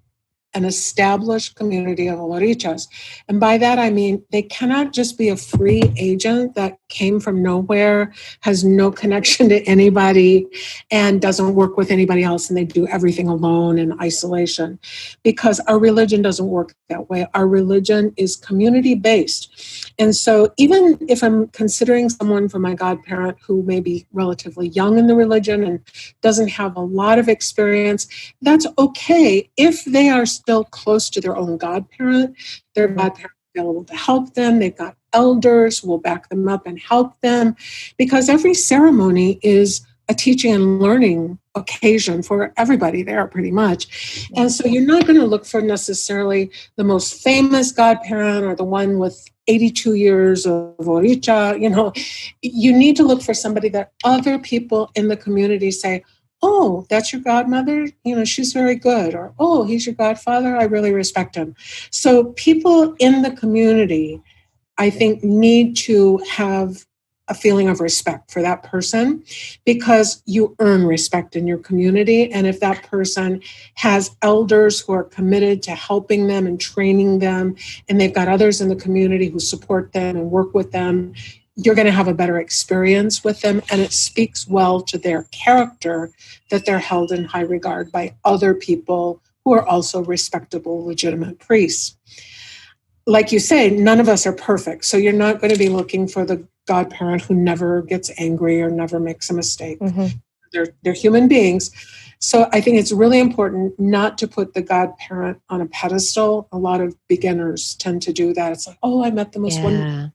an established community of Olorichas. And by that, I mean, they cannot just be a free agent that came from nowhere, has no connection to anybody, and doesn't work with anybody else, and they do everything alone in isolation. Because our religion doesn't work that way. Our religion is community-based. And so even if I'm considering someone for my godparent who may be relatively young in the religion and doesn't have a lot of experience, that's okay if they are still close to their own godparent. Their godparent is available to help them. They've got elders who will back them up and help them, because every ceremony is a teaching and learning occasion for everybody there, pretty much. And so you're not going to look for necessarily the most famous godparent or the one with 82 years of Oricha. You need to look for somebody that other people in the community say, oh, that's your godmother? She's very good. Or, oh, he's your godfather? I really respect him. So people in the community, I think, need to have a feeling of respect for that person, because you earn respect in your community. And if that person has elders who are committed to helping them and training them, and they've got others in the community who support them and work with them, you're going to have a better experience with them. And it speaks well to their character that they're held in high regard by other people who are also respectable, legitimate priests. Like you say, none of us are perfect. So you're not going to be looking for the godparent who never gets angry or never makes a mistake. Mm-hmm. They're human beings. So I think it's really important not to put the godparent on a pedestal. A lot of beginners tend to do that. It's like, oh, I met the most wonderful.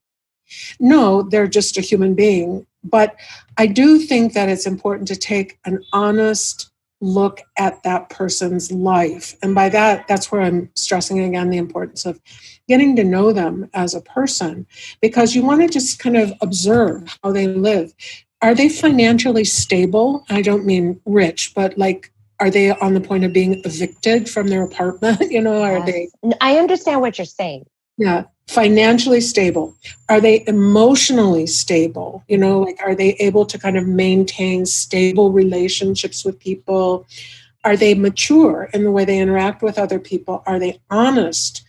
No, they're just a human being. But I do think that it's important to take an honest look at that person's life. And by that, that's where I'm stressing again the importance of getting to know them as a person, because you want to just kind of observe how they live. Are they financially stable? I don't mean rich, but like, are they on the point of being evicted from their apartment? Are they? I understand what you're saying. Yeah. Financially stable. Are they emotionally stable? Are they able to kind of maintain stable relationships with people? Are they mature in the way they interact with other people? Are they honest?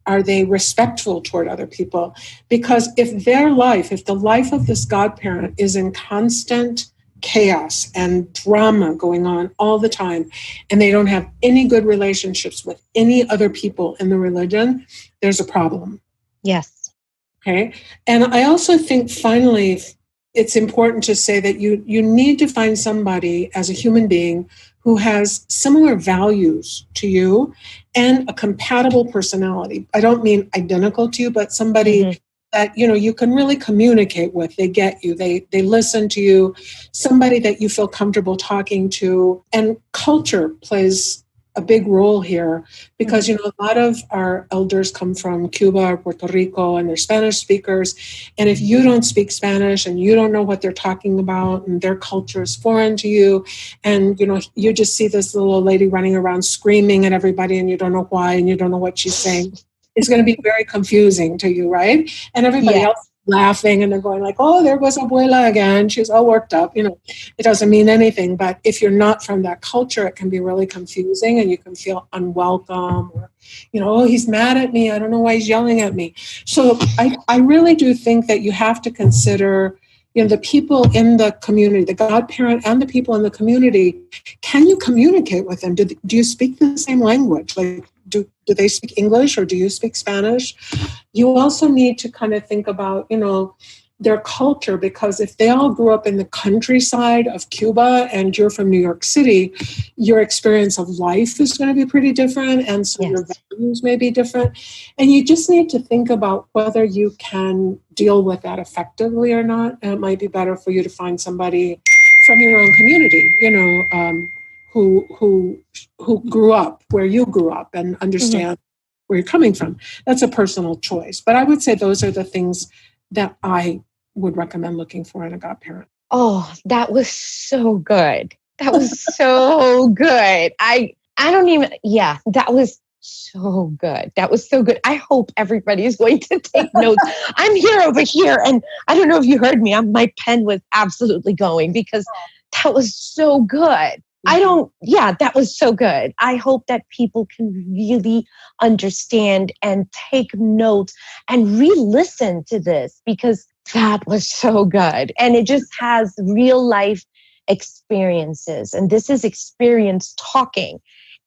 Are they respectful toward other people? Because if the life of this godparent is in constant chaos and drama going on all the time, and they don't have any good relationships with any other people in the religion, there's a problem. Yes. Okay. And I also think finally, it's important to say that you need to find somebody as a human being who has similar values to you and a compatible personality. I don't mean identical to you, but somebody that, you can really communicate with. They get you. They listen to you. Somebody that you feel comfortable talking to. And culture plays a big role here, because a lot of our elders come from Cuba or Puerto Rico, and they're Spanish speakers. And if you don't speak Spanish and you don't know what they're talking about, and their culture is foreign to you, and you just see this little old lady running around screaming at everybody, and you don't know why, and you don't know what she's saying, it's going to be very confusing to you, right? And everybody else laughing, and they're going like, oh, there goes abuela again. She's all worked up. It doesn't mean anything. But if you're not from that culture, it can be really confusing, and you can feel unwelcome, or, oh, he's mad at me. I don't know why he's yelling at me. So I really do think that you have to consider, the people in the community, the godparent and the people in the community. Can you communicate with them? Do you speak the same language? Like, do they speak English, or do you speak Spanish? You also need to kind of think about, their culture, because if they all grew up in the countryside of Cuba and you're from New York City, your experience of life is going to be pretty different, and so your values may be different. And you just need to think about whether you can deal with that effectively or not. And it might be better for you to find somebody from your own community, who grew up where you grew up and understand where you're coming from. That's a personal choice. But I would say those are the things that I would recommend looking for in a godparent. Oh, that was so good. That was so good. I don't even, that was so good. That was so good. I hope everybody is going to take notes. I'm here over here, and I don't know if you heard me. My pen was absolutely going, because that was so good. that was so good. I hope that people can really understand and take notes and re-listen to this, because that was so good. And it just has real life experiences. And this is experience talking.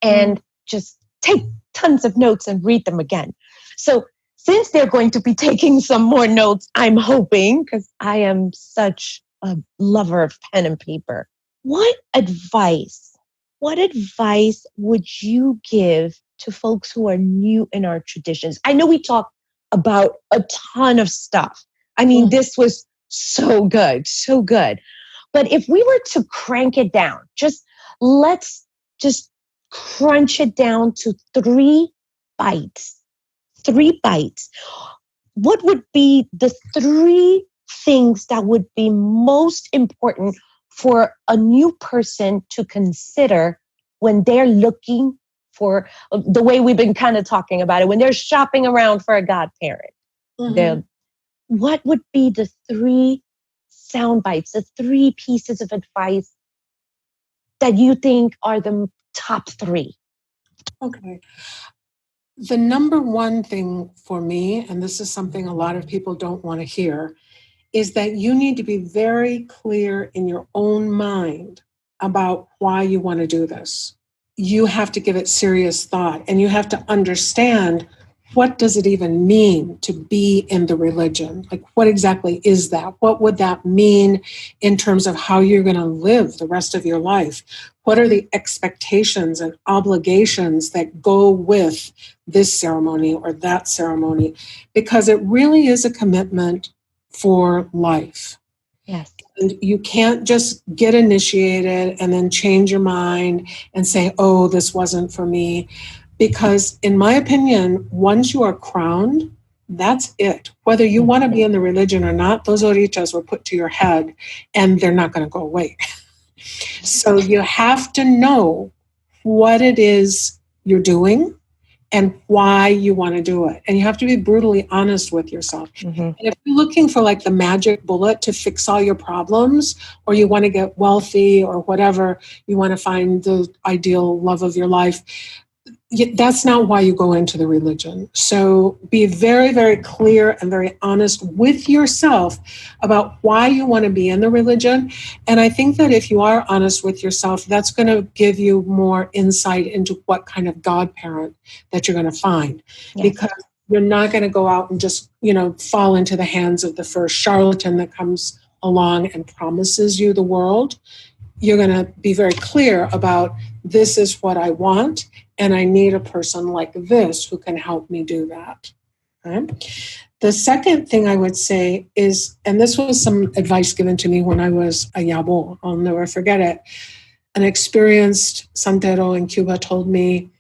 And just take tons of notes and read them again. So since they're going to be taking some more notes, I'm hoping, because I am such a lover of pen and paper, what advice would you give to folks who are new in our traditions? I know we talked about a ton of stuff. I mean, this was so good, so good. But if we were to crank it down, let's just crunch it down to 3 bites. 3 bites. What would be the 3 things that would be most important for a new person to consider when they're looking for, the way we've been kind of talking about it, when they're shopping around for a godparent? What would be the 3 sound bites, the 3 pieces of advice that you think are the top 3? Okay. The number one thing for me, and this is something a lot of people don't want to hear, is that you need to be very clear in your own mind about why you want to do this. You have to give it serious thought, and you have to understand, what does it even mean to be in the religion? Like, what exactly is that? What would that mean in terms of how you're going to live the rest of your life? What are the expectations and obligations that go with this ceremony or that ceremony? Because it really is a commitment for life. Yes. And you can't just get initiated and then change your mind and say, oh, this wasn't for me. Because in my opinion, once you are crowned, that's it. Whether you want to be in the religion or not, those orichas were put to your head and they're not going to go away. So you have to know what it is you're doing and why you want to do it. And you have to be brutally honest with yourself. And if you're looking for like the magic bullet to fix all your problems, or you want to get wealthy or whatever, you want to find the ideal love of your life, that's not why you go into the religion. So be very, very clear and very honest with yourself about why you want to be in the religion. And I think that if you are honest with yourself, that's going to give you more insight into what kind of godparent that you're going to find. Yes. Because you're not going to go out and just, fall into the hands of the first charlatan that comes along and promises you the world. You're going to be very clear about, this is what I want, and I need a person like this who can help me do that. Okay? The second thing I would say is, and this was some advice given to me when I was a yabo, I'll never forget it. An experienced santero in Cuba told me,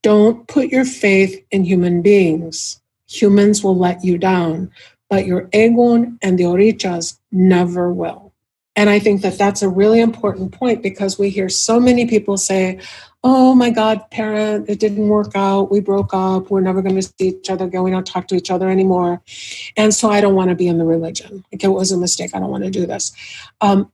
don't put your faith in human beings. Humans will let you down, but your egun and the orichas never will. And I think that that's a really important point, because we hear so many people say, oh, my godparent, it didn't work out. We broke up. We're never going to see each other again. We don't talk to each other anymore. And so I don't want to be in the religion. Like, it was a mistake. I don't want to do this.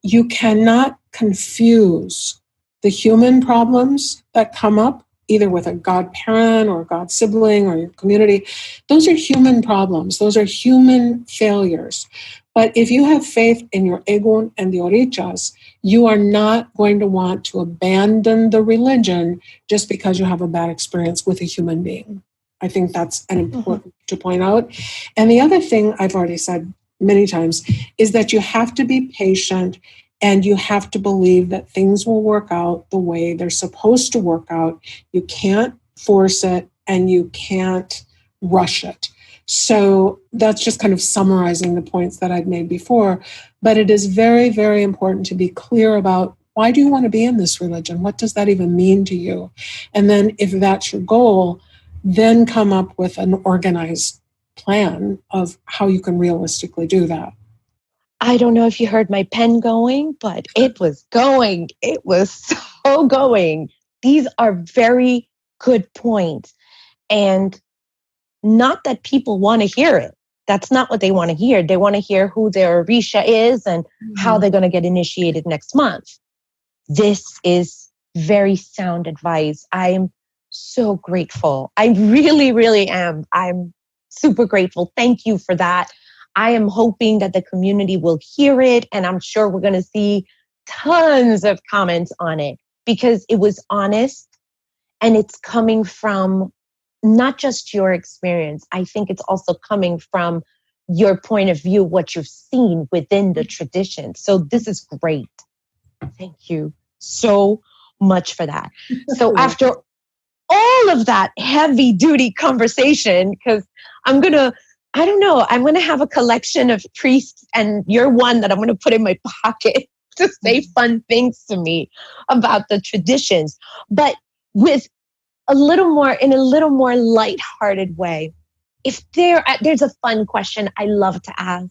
You cannot confuse the human problems that come up, either with a godparent or a god sibling or your community. Those are human problems. Those are human failures. But if you have faith in your egun and the orichas, you are not going to want to abandon the religion just because you have a bad experience with a human being. I think that's an important to point out. And the other thing I've already said many times is that you have to be patient, and you have to believe that things will work out the way they're supposed to work out. You can't force it, and you can't rush it. So that's just kind of summarizing the points that I'd made before. But it is very, very important to be clear about, why do you want to be in this religion? What does that even mean to you? And then if that's your goal, then come up with an organized plan of how you can realistically do that. I don't know if you heard my pen going, but it was going. It was so going. These are very good points. And not that people want to hear it. That's not what they want to hear. They want to hear who their Orisha is and how they're going to get initiated next month. This is very sound advice. I am so grateful. I really, really am. I'm super grateful. Thank you for that. I am hoping that the community will hear it, and I'm sure we're going to see tons of comments on it because it was honest and it's coming from not just your experience. I think it's also coming from your point of view, what you've seen within the tradition. So this is great. Thank you so much for that. So after all of that heavy duty conversation, because I'm going to have a collection of priests, and you're one that I'm going to put in my pocket to say fun things to me about the traditions, but with in a little more lighthearted way. If there's a fun question I love to ask.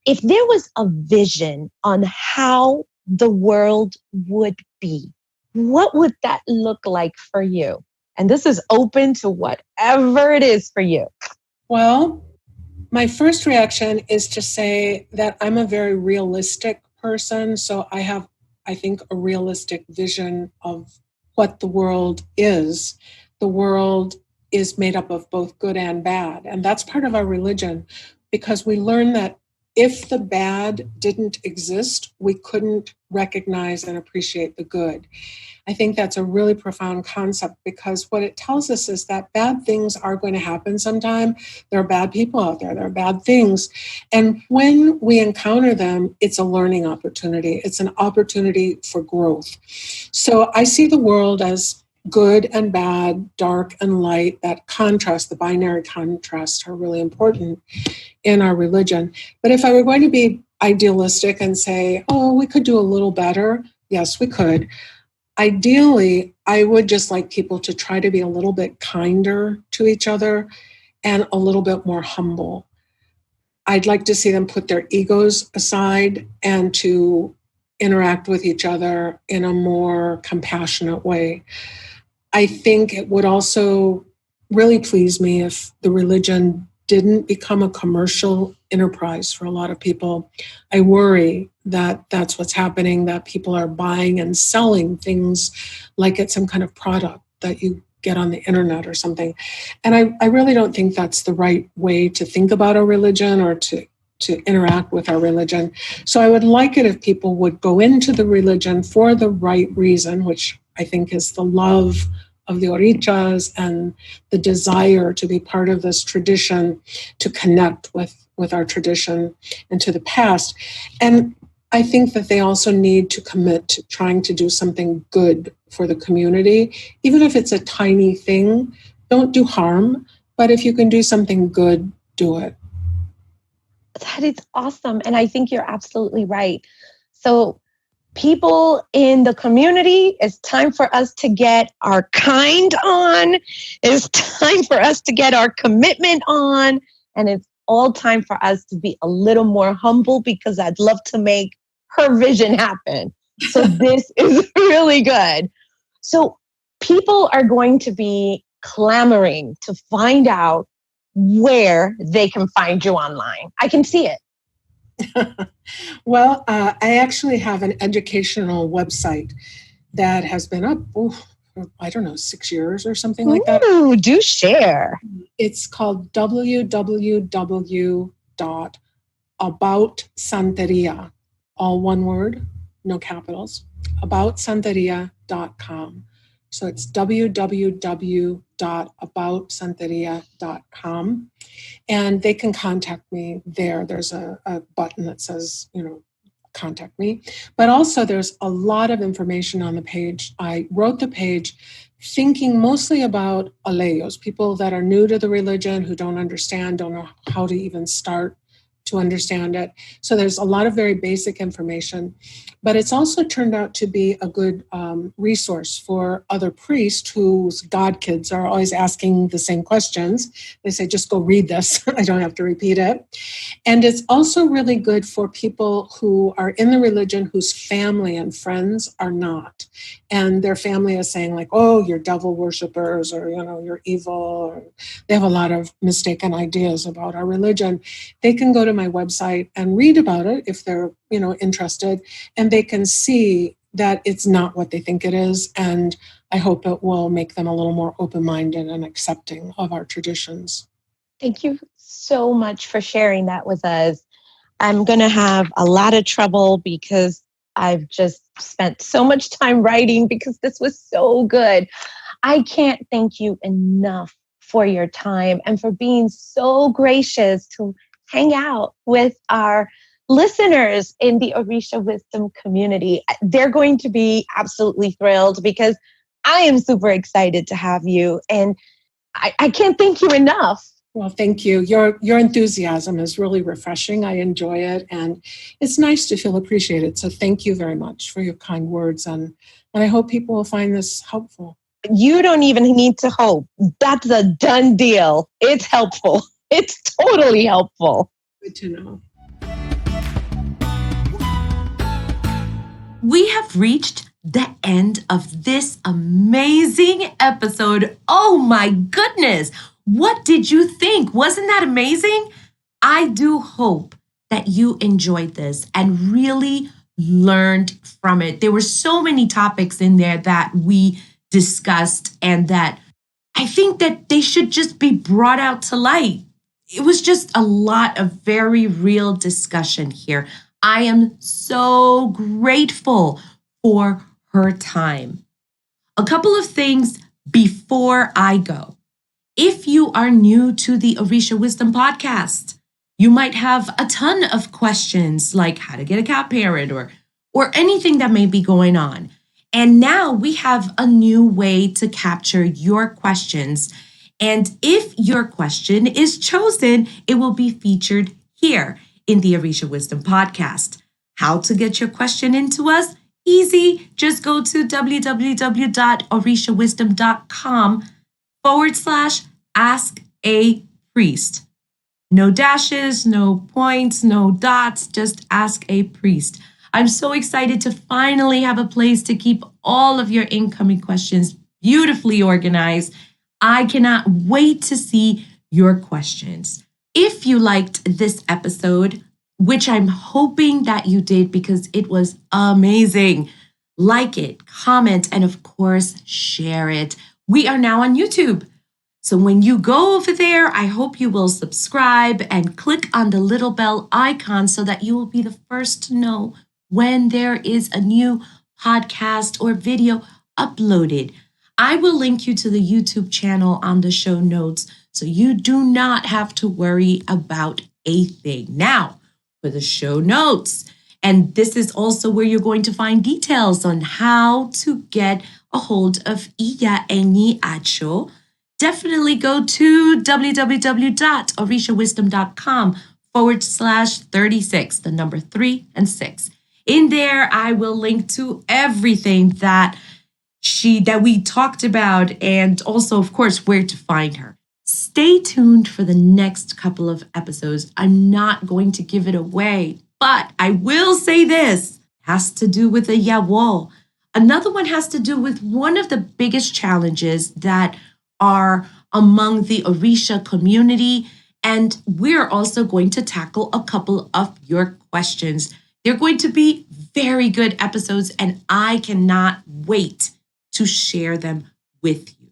If there was a vision on how the world would be, what would that look like for you? And this is open to whatever it is for you. Well, my first reaction is to say that I'm a very realistic person. So I have, I think, a realistic vision of what the world is. The world is made up of both good and bad. And that's part of our religion, because we learn that if the bad didn't exist, we couldn't recognize and appreciate the good. I think that's a really profound concept, because what it tells us is that bad things are going to happen sometime. There are bad people out there. There are bad things. And when we encounter them, it's a learning opportunity. It's an opportunity for growth. So I see the world as good and bad, dark and light. That contrast, the binary contrasts, are really important in our religion. But if I were going to be idealistic and say, oh, we could do a little better, yes, we could. Ideally, I would just like people to try to be a little bit kinder to each other and a little bit more humble. I'd like to see them put their egos aside and to interact with each other in a more compassionate way. I think it would also really please me if the religion didn't become a commercial enterprise for a lot of people. I worry that that's what's happening, that people are buying and selling things like it's some kind of product that you get on the internet or something. And I really don't think that's the right way to think about our religion or to interact with our religion. So I would like it if people would go into the religion for the right reason, which I think is the love of the Orichas and the desire to be part of this tradition, to connect with our tradition and to the past. And I think that they also need to commit to trying to do something good for the community, even if it's a tiny thing. Don't do harm, but if you can do something good, do it. That is awesome. And I think you're absolutely right. So people in the community, it's time for us to get our kind on. It's time for us to get our commitment on. And it's all time for us to be a little more humble, because I'd love to make her vision happen. So this is really good. So people are going to be clamoring to find out where they can find you online. I can see it. Well, I actually have an educational website that has been up, for, I don't know, 6 years or something like that. Ooh, do share. It's called www.aboutsanteria, all one word, no capitals, aboutsanteria.com. So it's www.aboutsanteria.com. And they can contact me there. There's a button that says, contact me. But also there's a lot of information on the page. I wrote the page thinking mostly about aleyos, people that are new to the religion, who don't understand, don't know how to even start to understand it. So there's a lot of very basic information, but it's also turned out to be a good resource for other priests whose godkids are always asking the same questions. They say, just go read this. I don't have to repeat it. And it's also really good for people who are in the religion whose family and friends are not. And their family is saying like, oh, you're devil worshipers, or, you're evil. Or they have a lot of mistaken ideas about our religion. They can go to my website and read about it if they're, interested, and they can see that it's not what they think it is. And I hope it will make them a little more open-minded and accepting of our traditions. Thank you so much for sharing that with us. I'm going to have a lot of trouble because I've just spent so much time writing because this was so good. I can't thank you enough for your time and for being so gracious to hang out with our listeners in the Orisa Wisdom community. They're going to be absolutely thrilled because I am super excited to have you, and I can't thank you enough. Well, thank you. Your enthusiasm is really refreshing. I enjoy it, and it's nice to feel appreciated. So thank you very much for your kind words, and I hope people will find this helpful. You don't even need to hope. That's a done deal. It's helpful. It's totally helpful. Good to know. We have reached the end of this amazing episode. Oh my goodness. What did you think? Wasn't that amazing? I do hope that you enjoyed this and really learned from it. There were so many topics in there that we discussed and that I think that they should just be brought out to light. It was just a lot of very real discussion here. I am so grateful for her time. A couple of things before I go. If you are new to the Orisa Wisdom podcast, you might have a ton of questions like how to get a cat parent or anything that may be going on. And now we have a new way to capture your questions. And if your question is chosen, it will be featured here in the Orisa Wisdom podcast. How to get your question into us? Easy. Just go to www.orisawisdom.com/ask a priest. No dashes, no points, no dots, just ask a priest. I'm so excited to finally have a place to keep all of your incoming questions beautifully organized. I cannot wait to see your questions. If you liked this episode, which I'm hoping that you did because it was amazing, like it, comment, and of course, share it. We are now on YouTube. So when you go over there, I hope you will subscribe and click on the little bell icon so that you will be the first to know when there is a new podcast or video uploaded. I will link you to the YouTube channel on the show notes so you do not have to worry about a thing. Now, for the show notes, and this is also where you're going to find details on how to get a hold of Iya Eñi Acho. Definitely go to www.orisawisdom.com/36, the number 3 and 6. In there, I will link to everything that we talked about and also, of course, where to find her. Stay tuned for the next couple of episodes. I'm not going to give it away, but I will say this. It has to do with a yawo. Another one has to do with one of the biggest challenges that are among the Orisa community. And we're also going to tackle a couple of your questions. They're going to be very good episodes, and I cannot wait to share them with you.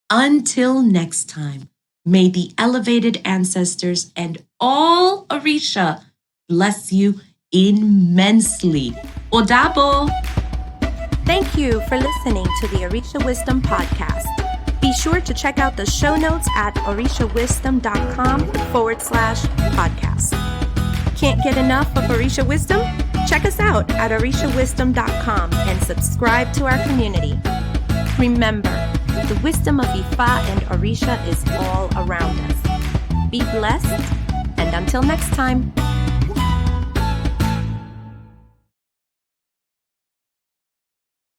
Until next time, may the elevated ancestors and all Orisa bless you immensely. Odabo! Thank you for listening to the Orisa Wisdom podcast. Be sure to check out the show notes at orisawisdom.com/podcast. Can't get enough of Orisa Wisdom? Check us out at orisawisdom.com and subscribe to our community. Remember, the wisdom of Ifa and Orisa is all around us. Be blessed, and until next time.